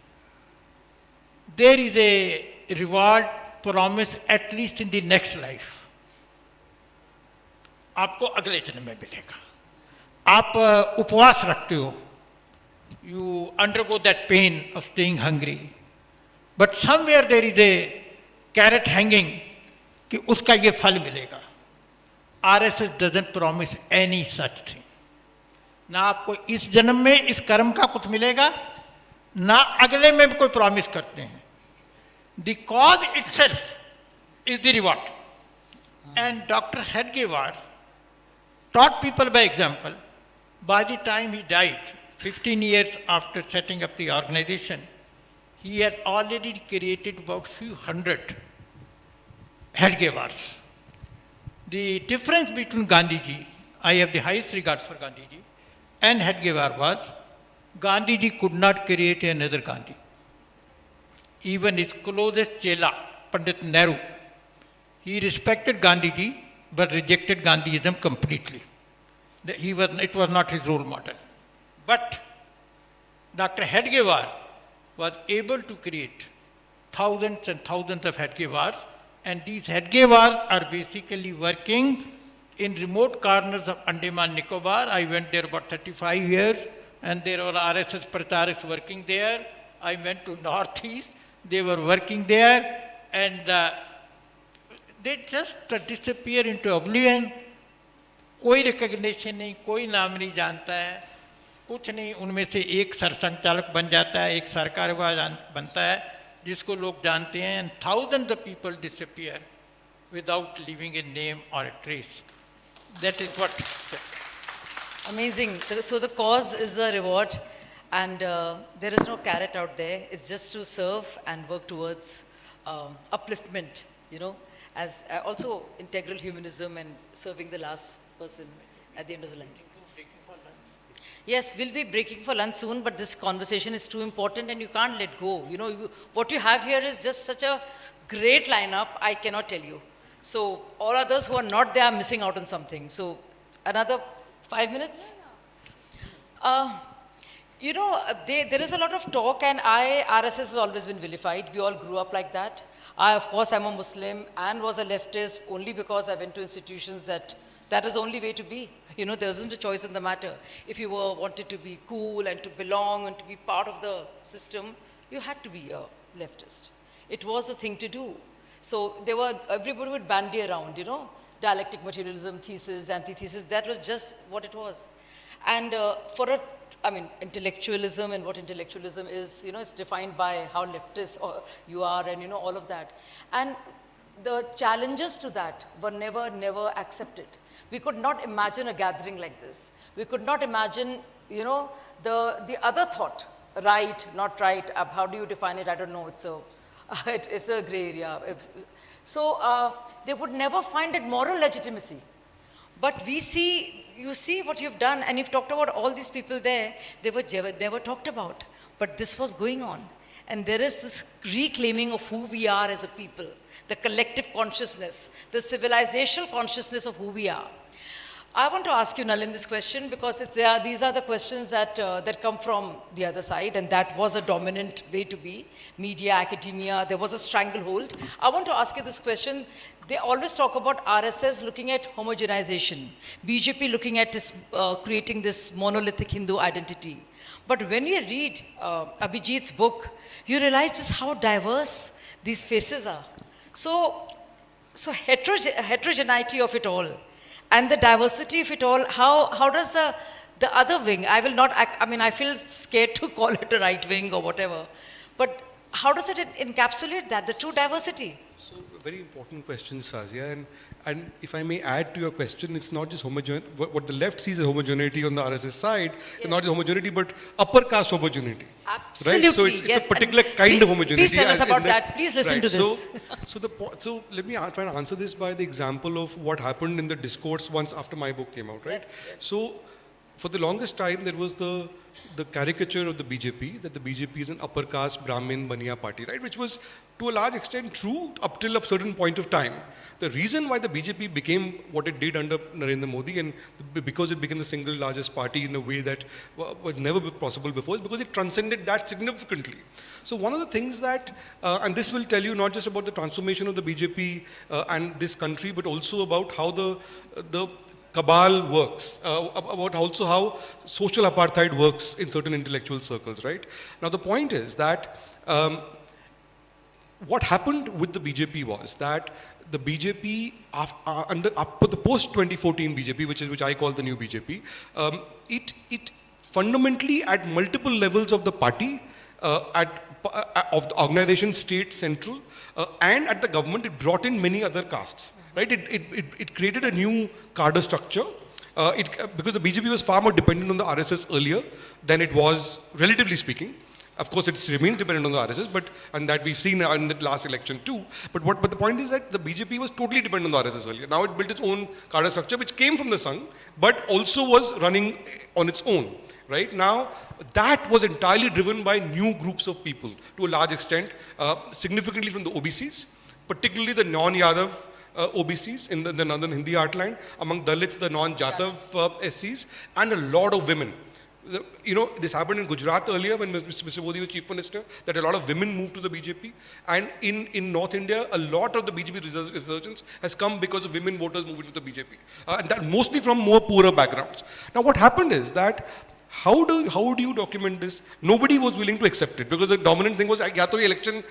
There is a reward promised at least in the next life. आपको अगले जन्म में मिलेगा. आप उपवास रखते हो. You undergo that pain of staying hungry. but somewhere there is a carrot hanging कि उसका ये फल मिलेगा. RSS doesn't promise any such thing. ना आपको इस जन्म में इस कर्म का कुछ मिलेगा, ना अगले में भी कोई प्रॉमिस करते हैं. The cause itself is the reward. And Dr. Hedgewar taught people by example. By the time he died, 15 years after setting up the organization, he had already created about few hundred Hedgewars. The difference between Gandhiji, I have the highest regards for Gandhiji, and Hedgewar was, Gandhiji could not create another Gandhi. Even his closest chela, Pandit Nehru, he respected Gandhiji but rejected Gandhiism completely. It was not his role model. But Dr. Hedgewar was able to create thousands and thousands of Hedgewars, and these Hedgewars are basically working in remote corners of Andaman Nicobar. I went there about 35 years, and there were RSS Prachariks working there. I went to Northeast, they were working there, and they just disappear into oblivion. कोई recognition नहीं, कोई नाम नहीं जानता है, कुछ नहीं. उनमें से एक सरसंघचालक बन जाता है, एक सरकार बनता है जिसको लोग जानते हैं, and thousands of people disappear without leaving a name or a trace. That is what. Amazing. So the cause is the reward, and there is no carrot out there. It's just to serve and work towards upliftment, you know, as also integral humanism and serving the last person at the end of the line. Yes, we'll be breaking for lunch soon, but this conversation is too important and you can't let go. You know, what you have here is just such a great lineup, I cannot tell you. So all others who are not there are missing out on something. So another 5 minutes? You know, there is a lot of talk, and RSS has always been vilified. We all grew up like that. I, of course, am a Muslim and was a leftist only because I went to institutions that is the only way to be. You know, there wasn't a choice in the matter. If you wanted to be cool and to belong and to be part of the system, you had to be a leftist. It was the thing to do. So everybody would bandy around, you know, dialectic materialism, thesis, antithesis. That was just what it was. And intellectualism and what intellectualism is, you know, it's defined by how leftist you are and, you know, all of that. And the challenges to that were never accepted. We could not imagine a gathering like this. We could not imagine, you know, the other thought, right, not right, how do you define it? I don't know, it's a gray area. So they would never find that moral legitimacy. But you see what you've done, and you've talked about all these people there, they were never talked about. But this was going on. And there is this reclaiming of who we are as a people, the collective consciousness, the civilizational consciousness of who we are. I want to ask you, Nalin, this question because these are the questions that come from the other side, and that was a dominant way to be. Media, academia, there was a stranglehold. I want to ask you this question. They always talk about RSS looking at homogenization, BJP looking at creating this monolithic Hindu identity. But when you read Abhijit's book, you realize just how diverse these faces are. So heterogeneity of it all and the diversity of it all, how does the other wing, I feel scared to call it a right wing or whatever, but how does it encapsulate that, the true diversity? So, a very important question, Sazia, and if I may add to your question, it's not just what the left sees as homogeneity on the RSS side, Yes. not just homogeneity, but upper caste homogeneity. Absolutely, Right? So it's yes. a particular And kind of homogeneity. Please tell us and about that. Please listen right. to this. So let me try to answer this by the example of what happened in the discourse once after my book came out, right? Yes. So for the longest time, there was the caricature of the BJP, that the BJP is an upper caste Brahmin Baniya party, right? Which was to a large extent true up till a certain point of time. The reason why the BJP became what it did under Narendra Modi, and because it became the single largest party in a way that was never possible before, is because it transcended that significantly. So one of the things that, and this will tell you not just about the transformation of the BJP and this country, but also about how the cabal works, about also how social apartheid works in certain intellectual circles, right? Now the point is that what happened with the BJP was that the BJP, after the post-2014 BJP, which I call the new BJP, it fundamentally at multiple levels of the party, of the organization, state, central, and at the government, it brought in many other castes. Right? It created a new cadre structure. Because the BJP was far more dependent on the RSS earlier than it was, relatively speaking. Of course, it remains dependent on the RSS, and that we've seen in the last election too. But the point is that the BJP was totally dependent on the RSS earlier. Now it built its own cadre structure, which came from the Sangh, but also was running on its own. Right now, that was entirely driven by new groups of people to a large extent, significantly from the OBCs, particularly the non-Yadav OBCs in the northern Hindi heartland, among Dalits, the non-Jatav SCs, and a lot of women. This happened in Gujarat earlier when Mr. Modi was Chief Minister, that a lot of women moved to the BJP. And in North India, a lot of the BJP resurgence has come because of women voters moving to the BJP. And that mostly from more poorer backgrounds. Now what happened is that, how do you document this? Nobody was willing to accept it because the dominant thing was, या तो ये election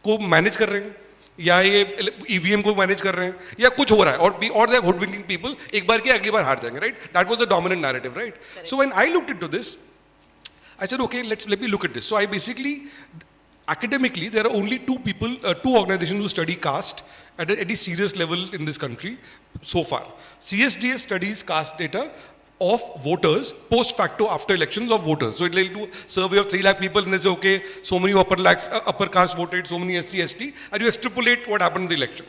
को manage कर रहे हैं, या ये EVM को मैनेज कर रहे हैं, या कुछ हो रहा है, और they are hoodwinking people, एक बार किया अगली बार हार जाएंगे, right? That was the dominant narrative, right? Correct. So when I looked into this, I said, okay, let me look at this. So I basically, academically, there are only two organizations who study caste at any serious level in this country so far. CSDS studies caste data of voters post facto after elections of voters. So it will do a survey of 3 lakh people and they say, okay, so many upper caste voted, so many SC, ST, and you extrapolate what happened in the election.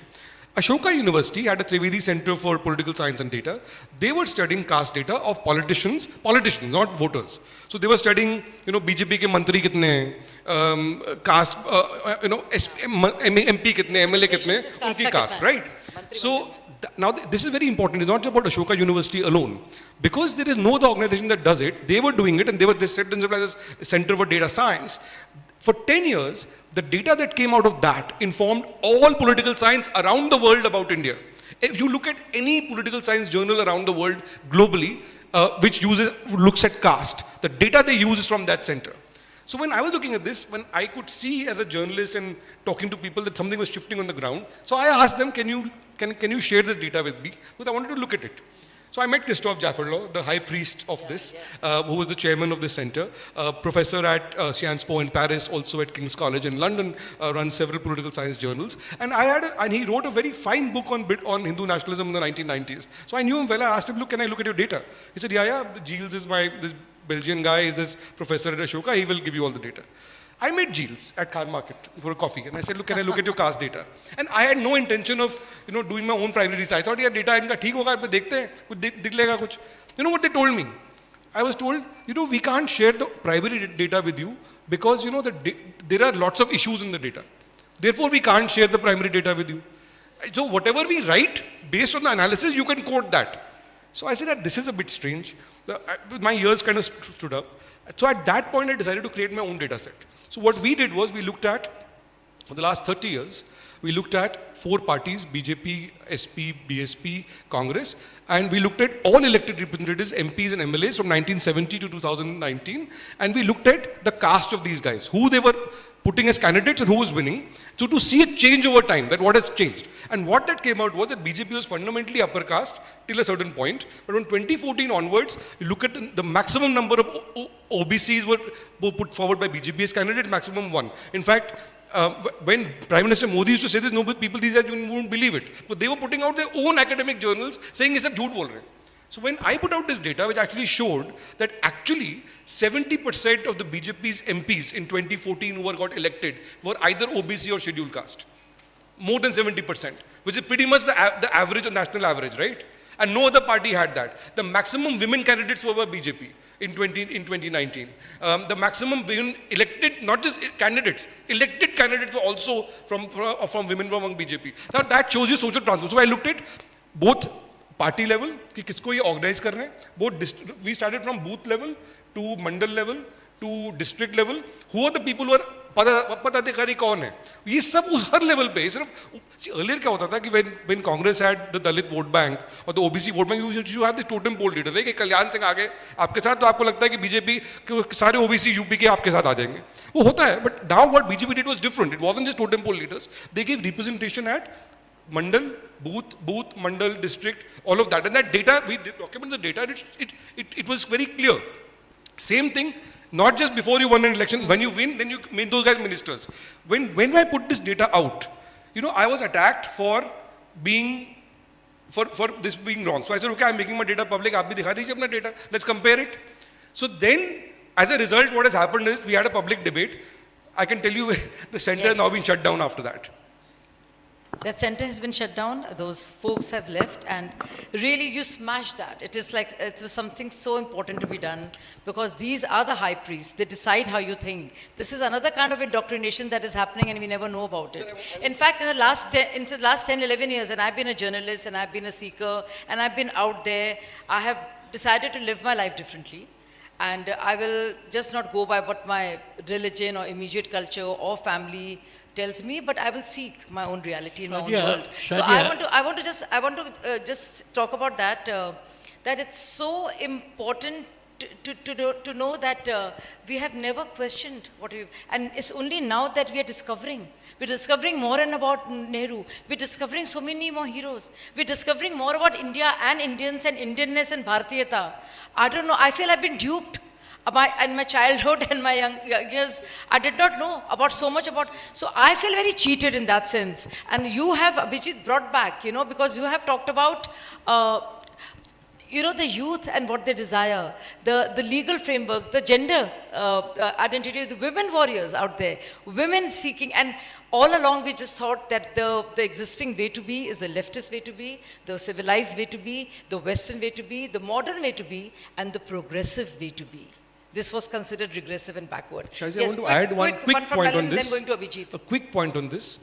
Ashoka University had a Trivedi Center for Political Science and Data. They were studying caste data of politicians, not voters. So they were studying, BJP ke mantri kitne hain, caste, MP kitne, MLA kitne, unki caste, right? So now this is very important. It's not just about Ashoka University alone. Because there is no other organization that does it, they were doing it and they set themselves as a Center for Data Science. For 10 years, the data that came out of that informed all political science around the world about India. If you look at any political science journal around the world globally, which looks at caste, the data they use is from that center. So when I was looking at this, when I could see as a journalist and talking to people that something was shifting on the ground, so I asked them, can you share this data with me? Because I wanted to look at it. So I met Christophe Jaffrelot, the high priest of this, who was the chairman of this center, professor at Sciences Po in Paris, also at King's College in London, runs several political science journals. And he wrote a very fine book on Hindu nationalism in the 1990s. So I knew him well. I asked him, look, can I look at your data? He said, yeah, Giles is this Belgian guy, is this professor at Ashoka, he will give you all the data. I met Giles at Khan Market for a coffee and I said, look, can I look at your caste data? And I had no intention of doing my own primary research. I thought, yeah, data इनका ठीक होगा, पे देखते हैं, कुछ दिख लेगा कुछ. You know what they told me? I was told, we can't share the primary data with you because there are lots of issues in the data. Therefore, we can't share the primary data with you. So whatever we write, based on the analysis, you can quote that. So I said, this is a bit strange. My ears kind of stood up. So at that point, I decided to create my own data set. So what we did was we looked at, for the last 30 years, we looked at 4 parties, BJP, SP, BSP, Congress, and we looked at all elected representatives, MPs and MLAs from 1970 to 2019, and we looked at the caste of these guys, who they were putting as candidates and who was winning, so to see a change over time, that what has changed. And what that came out was that BJP was fundamentally upper caste till a certain point, but from 2014 onwards, you look at the maximum number of OBCs were put forward by BJP as candidates, maximum 1. In fact, when Prime Minister Modi used to say this, no people these days wouldn't believe it. But they were putting out their own academic journals saying, "Ye sab jhoot bol rahe." So when I put out this data, which actually showed that actually 70% of the BJP's MPs in 2014 who got elected were either OBC or scheduled caste. More than 70%, which is pretty much the average or national average, right? And no other party had that. The maximum women candidates were by BJP in 2019. The maximum women elected, not just candidates, elected candidates were also from women from among BJP. Now that shows you social transfer. So I looked at both party level, कि किसको ये organize कर रहे हैं, both we started from booth level to mandal level to district level, who are the people who are पदाधिकारी कौन है, ये सब उस हर लेवल पे सिर्फ earlier क्या होता था कि when Congress had the Dalit vote bank or the OBC vote bank, you have the totem pole leader, right? Kalyan Singh आगे आपके साथ, तो आपको लगता है कि बीजेपी के सारे OBC यूपी के आपके साथ आ जाएंगे, वो होता है. But now what BJP did was different. It wasn't just totem pole leaders. They gave representation at mandal, booth, mandal, district, all of that, and that data, we document the data. It was very clear. Same thing. Not just before you won an election, when you win, then you make those guys ministers. When I put this data out, I was attacked for this being wrong. So I said, okay, I'm making my data public. आप भी दिखा दीजिए अपना data. Let's compare it. So then, as a result, what has happened is we had a public debate. I can tell you the center has now been shut down after that. That center has been shut down, those folks have left, and really you smashed that. It is like, it was something so important to be done, because these are the high priests, they decide how you think. This is another kind of indoctrination that is happening and we never know about it. In fact, in the last 10, 11 years, and I've been a journalist and I've been a seeker and I've been out there, I have decided to live my life differently. And I will just not go by what my religion or immediate culture or family tells me, but I will seek my own reality in my own world. So I want to just talk about that. That it's so important to know that we have never questioned what we, and it's only now that we are discovering. We're discovering more and about Nehru. We're discovering so many more heroes. We're discovering more about India and Indians and Indianness and Bharatiyata. I don't know. I feel I've been duped. In my childhood and my young years, I did not know about so much about. So I feel very cheated in that sense. And you have, Abhijit, brought back, because you have talked about, the youth and what they desire, the legal framework, the gender identity, the women warriors out there, women seeking, and all along we just thought that the existing way to be is the leftist way to be, the civilized way to be, the Western way to be, the modern way to be, and the progressive way to be. This was considered regressive and backward. Shazia, I want to add one quick point on this. Then going to Abhijit. A quick point on this.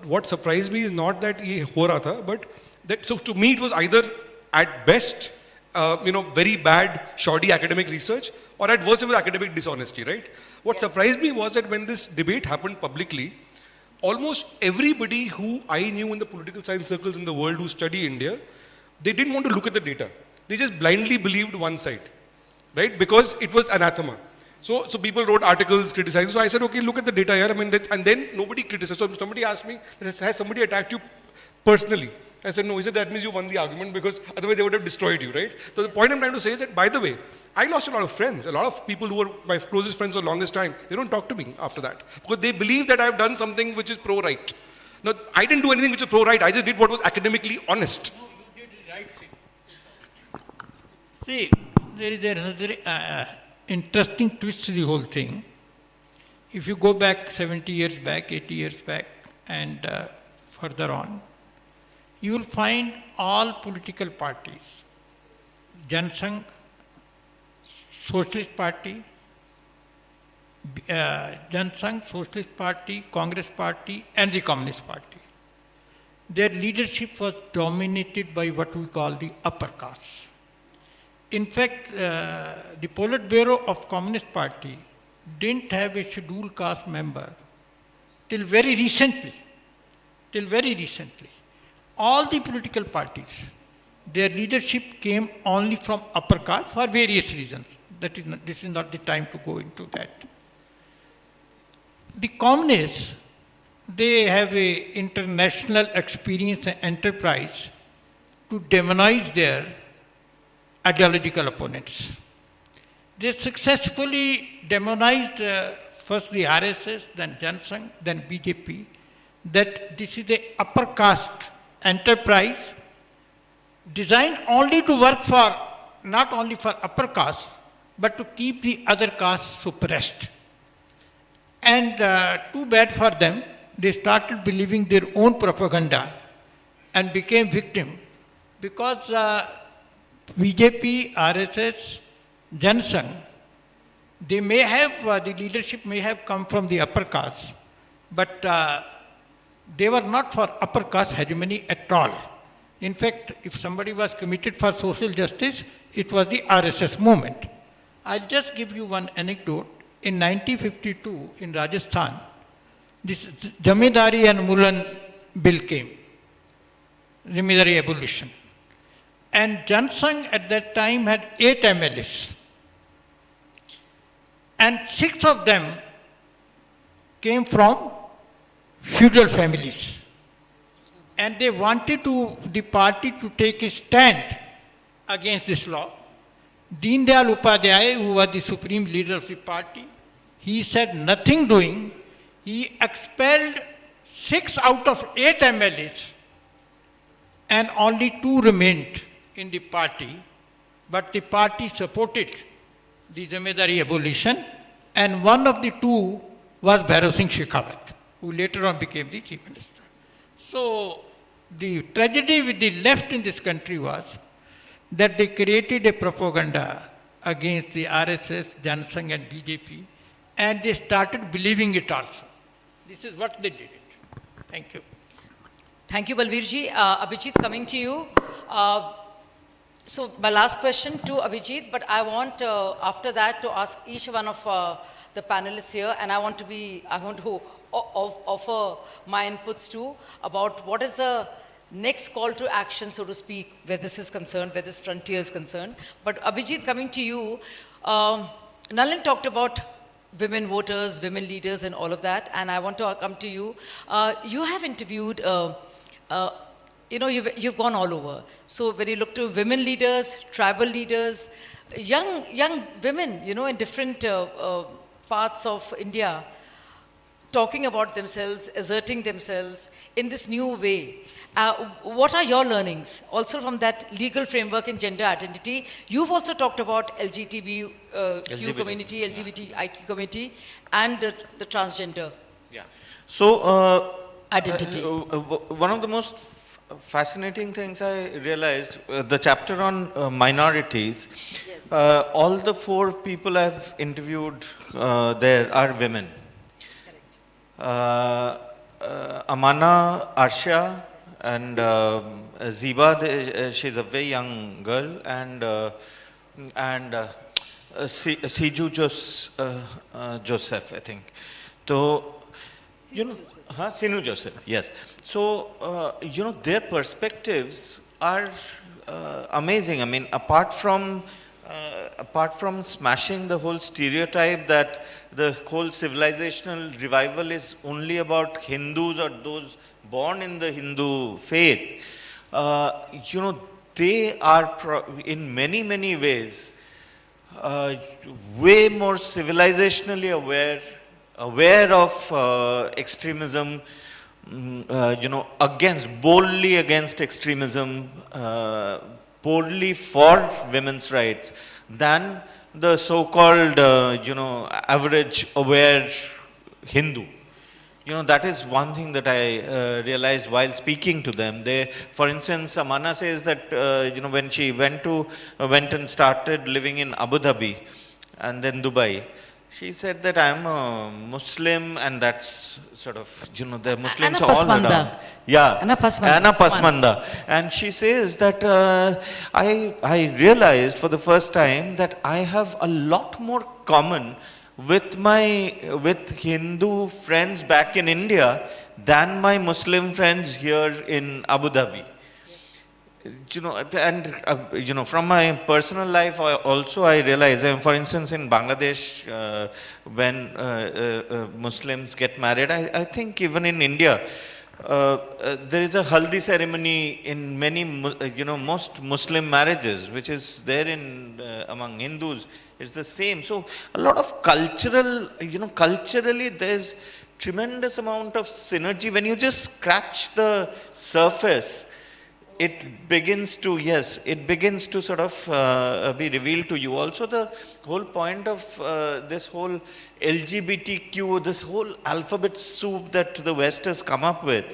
What surprised me is not that ye ho raha tha, but that, so to me it was either at best, very bad, shoddy academic research, or at worst it was academic dishonesty, right? What surprised me was that when this debate happened publicly, almost everybody who I knew in the political science circles in the world who study India, they didn't want to look at the data. They just blindly believed one side. Right? Because it was anathema. So people wrote articles criticizing. So I said, okay, look at the data here. And then nobody criticized. So somebody asked me, has somebody attacked you personally? I said, no. He said, that means you won the argument, because otherwise they would have destroyed you, right? So the point I'm trying to say is that, by the way, I lost a lot of friends. A lot of people who were my closest friends for the longest time, they don't talk to me after that. Because they believe that I've done something which is pro-right. No, I didn't do anything which is pro-right. I just did what was academically honest. No, you did the right thing. See, there is another interesting twist to the whole thing. If you go back 70 years back, 80 years back, and further on, you will find all political parties, Jan Sangh, Socialist Party, Jan Sangh, Socialist Party, Congress Party, and the Communist Party. Their leadership was dominated by what we call the upper caste. In fact, the Politburo of Communist Party didn't have a scheduled caste member till very recently. All the political parties, their leadership came only from upper caste for various reasons. This is not the time to go into that. The communists, they have a international experience and enterprise to demonize their ideological opponents. They successfully demonized first the RSS, then Jan Sangh, then BJP, that this is a upper caste enterprise designed only to work for, not only for upper caste, but to keep the other castes suppressed. And too bad for them, they started believing their own propaganda and became victim, because BJP, RSS, Jan Sangh, they may have, the leadership may have come from the upper caste, but they were not for upper caste hegemony at all. In fact, if somebody was committed for social justice, it was the RSS movement. I'll just give you one anecdote. In 1952, in Rajasthan, this Zamindari and Mulan bill came, Zamindari abolition. And Jansangh at that time had 8 MLAs. And 6 of them came from feudal families. And they wanted the party to take a stand against this law. Deen Dayal Upadhyay, who was the supreme leader of the party, he said nothing doing. He expelled 6 out of 8 MLAs and only 2 remained in the party. But the party supported the Zamindari abolition, and one of the 2 was Bhairav Singh Shekhawat, who later on became the chief minister. So the tragedy with the left in this country was that they created a propaganda against the RSS, Jansangh and BJP, and they started believing it also. This is what they did it. Thank you. Thank you, Balbirji. Abhijit, coming to you. So my last question to Abhijit, but I want after that to ask each one of the panelists here, and I want to offer my inputs too about what is the next call to action, so to speak, where this is concerned, where this frontier is concerned. But Abhijit, coming to you, Nalin talked about women voters, women leaders and all of that, and I want to come to you. You have interviewed, you've gone all over. So when you look to women leaders, tribal leaders, young women, in different parts of India, talking about themselves, asserting themselves in this new way. What are your learnings? Also from that legal framework in gender identity, you've also talked about LGBTQ community, LGBTIQ community, and the transgender identity. One of the most fascinating things I realized, the chapter on minorities, Yes. all the 4 people I've interviewed there are women. Amana, Arsha, and Ziba, she's a very young girl, and Siju Joseph, I think. So, Sinu Joseph, yes. So, their perspectives are amazing. I mean, apart from smashing the whole stereotype that the whole civilizational revival is only about Hindus or those born in the Hindu faith, they are in many ways way more civilizationally aware of extremism, boldly against extremism, boldly for women's rights than the so-called, average aware Hindu. That is one thing that I realized while speaking to them. For instance, Amana says that, when she went and started living in Abu Dhabi and then Dubai, she said that I'm a Muslim, and that's sort of, the Muslims Anna all Pasmanda. around. Yeah, Anna Pasmanda. Anna Pasmanda. And she says that I realized for the first time that I have a lot more common with Hindu friends back in India than my Muslim friends here in Abu Dhabi. From my personal life, I realize, for instance, in Bangladesh, when Muslims get married, I think even in India, there is a haldi ceremony in many, most Muslim marriages, which is there among Hindus. It's the same. So a lot of culturally, there's tremendous amount of synergy. When you just scratch the surface, it begins to sort of be revealed to you. Also, the whole point of this whole LGBTQ, this whole alphabet soup that the West has come up with,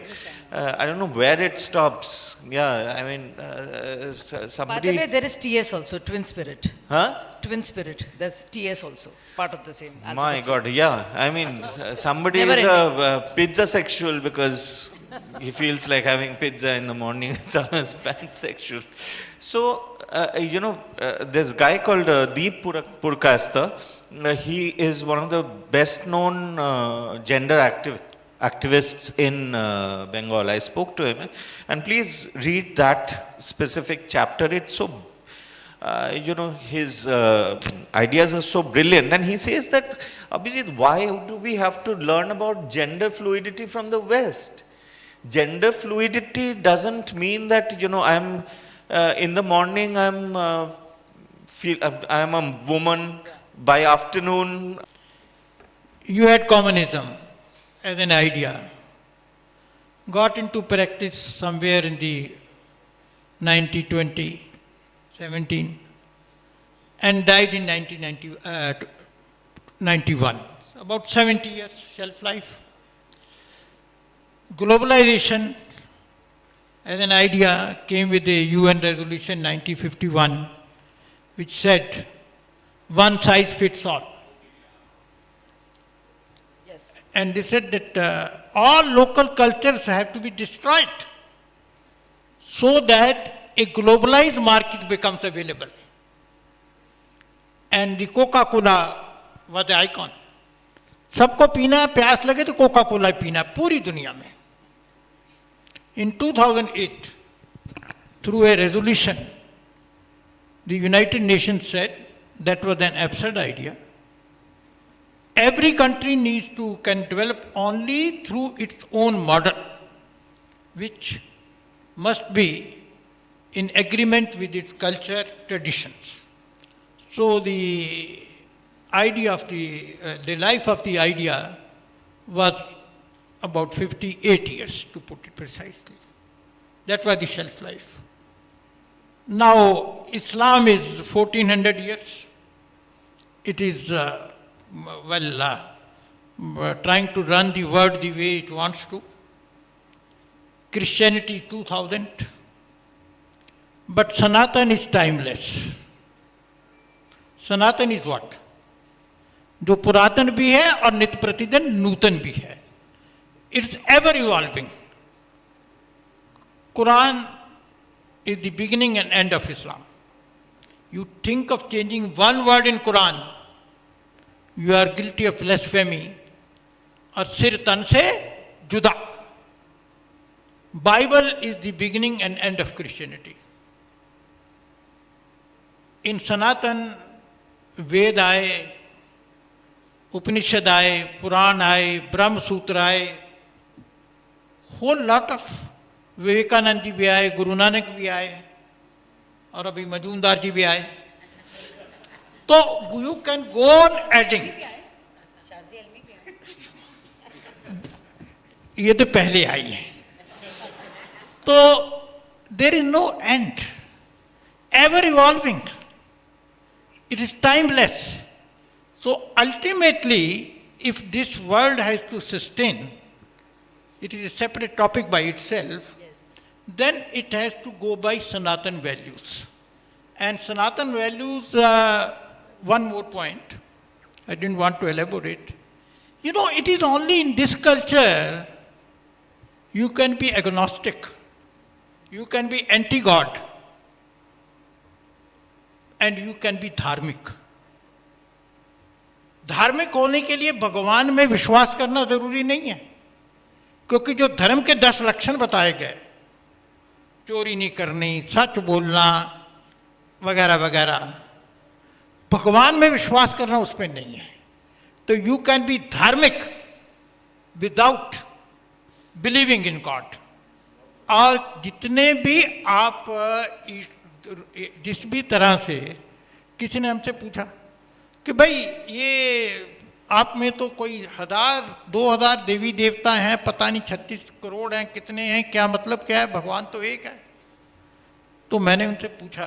I don't know where it stops. Yeah, I mean, somebody... By the way, there is TS also, twin spirit. Huh? Twin spirit. There's TS also, part of the same alphabet. My God, yeah. I mean, somebody Never is a pizza sexual because, he feels like having pizza in the morning. It's pansexual. So, this guy called Deep Purkasta, he is one of the best known gender activists in Bengal. I spoke to him, and please read that specific chapter. It's so, his ideas are so brilliant. And he says that, Abhijit, why do we have to learn about gender fluidity from the West? Gender fluidity doesn't mean that, I'm in the morning, I'm a woman. By afternoon, You had communism as an idea, got into practice somewhere in the 1917, and died in 1991. About 70 years shelf life. Globalization as an idea came with the UN resolution 1951, which said, one size fits all. Yes. And they said that all local cultures have to be destroyed so that a globalized market becomes available. And the Coca-Cola was the icon. सबको पीना है, प्यास लगे तो Coca Cola पीना है पूरी दुनिया में. In 2008, through a resolution, the United Nations said that was an absurd idea. Every country can develop only through its own model, which must be in agreement with its culture, traditions. So the idea of the life of the idea was about 58 years, to put it precisely. That was the shelf life. Now, Islam is 1400 years. It is, trying to run the world the way it wants to. Christianity 2000. But Sanatan is timeless. Sanatan is what? जो पुरातन भी है और नित्य प्रतिदिन नूतन भी है. It's ever evolving. Quran is the beginning and end of Islam. You think of changing one word in Quran, you are guilty of blasphemy और सिर तन से जुदा. Bible is the beginning and end of Christianity. In Sanatan, वेद आए, उपनिषद आए, पुराण आए, ब्रह्म सूत्र आए, whole lot of Vivekananda ji भी आए, गुरु नानक भी आए, और अभी मजूमदार जी भी आए. तो you can go on adding. ये तो पहले आई है. तो there is no end, ever evolving. It is timeless. So ultimately, if this world has to sustain, it is a separate topic by itself, then it has to go by Sanatan values. And Sanatan values, one more point, I didn't want to elaborate. It is only in this culture you can be agnostic, you can be anti-God, and you can be धार्मिक. धार्मिक होने के लिए भगवान में विश्वास करना जरूरी नहीं है, क्योंकि जो धर्म के 10 लक्षण बताए गए, चोरी नहीं करनी, सच बोलना वगैरह वगैरह, भगवान में विश्वास करना उस पर नहीं है. तो यू कैन बी धार्मिक विदाउट बिलीविंग इन गॉड. और जितने भी आप जिस भी तरह से, किसी ने हमसे पूछा कि भाई ये आप में तो कोई 1000-2000 देवी देवता हैं, पता नहीं 36 करोड़ हैं, कितने हैं, क्या मतलब क्या है, भगवान तो एक है. तो मैंने उनसे पूछा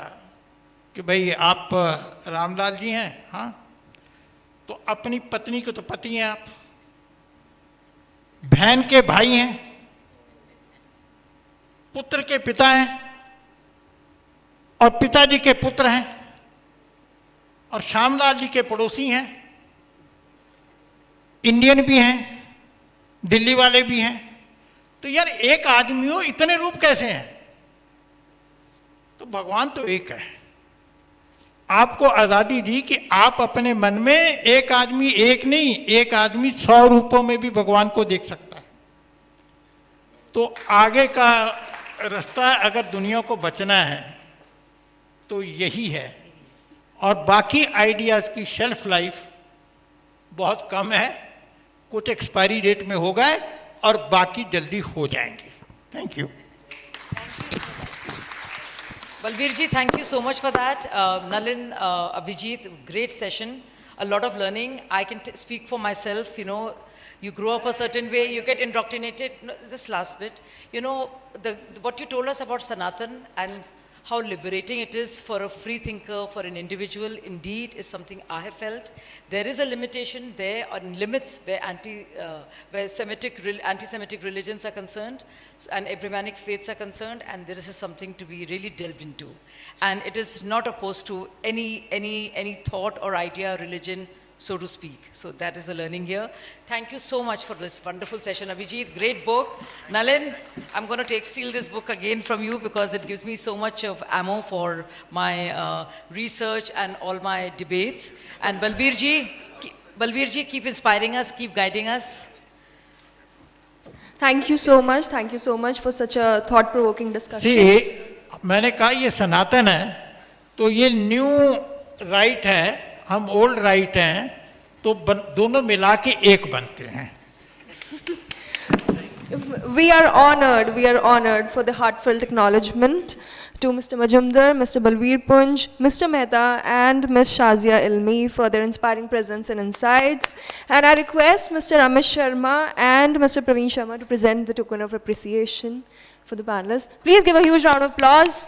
कि भाई आप रामलाल जी हैं? हाँ. तो अपनी पत्नी को तो पति हैं आप, बहन के भाई हैं, पुत्र के पिता हैं, और पिताजी के पुत्र हैं, और श्यामलाल जी के पड़ोसी हैं, इंडियन भी हैं, दिल्ली वाले भी हैं. तो यार एक आदमी हो इतने रूप कैसे हैं? तो भगवान तो एक है। आपको आजादी दी कि आप अपने मन में एक आदमी एक नहीं, एक आदमी 100 रूपों में भी भगवान को देख सकता है। तो आगे का रास्ता अगर दुनिया को बचना है तो यही है। और बाकी आइडियाज की शेल्फ लाइफ बहुत कम है, कुछ एक्सपायरी डेट में हो गए और बाकी जल्दी हो जाएंगे। Thank you. Balbir ji, thank you so much for that. Nalin, Abhijit, great session. A lot of learning. I can speak for myself, you know, you grow up a certain way, you get indoctrinated. No, this last bit, you know, what you told us about Sanatan and how liberating it is for a free thinker, for an individual, indeed is something I have felt. There is a limitation there on limits where anti-Semitic religions are concerned and Abrahamic faiths are concerned, and this is something to be really delved into. And it is not opposed to any thought or idea, religion, so to speak. So that is the learning here. Thank you so much for this wonderful session. Abhijit, great book. Nalin, I'm going to steal this book again from you because it gives me so much of ammo for my research and all my debates. And Balbir ji, keep inspiring us, keep guiding us. Thank you so much. Thank you so much for such a thought-provoking discussion. See, मैंने कहा ये सनातन है तो ये new right है, हम old right हैं, तो दोनों मिला के एक बनते हैं। We are honored for the heartfelt acknowledgement to Mr. Majumdar, Mr. Balbir Punj, Mr. Mehta and Ms. Shazia Ilmi for their inspiring presence and insights. And I request Mr. Amish Sharma and Mr. Praveen Sharma to present the token of appreciation for the panelists. Please give a huge round of applause.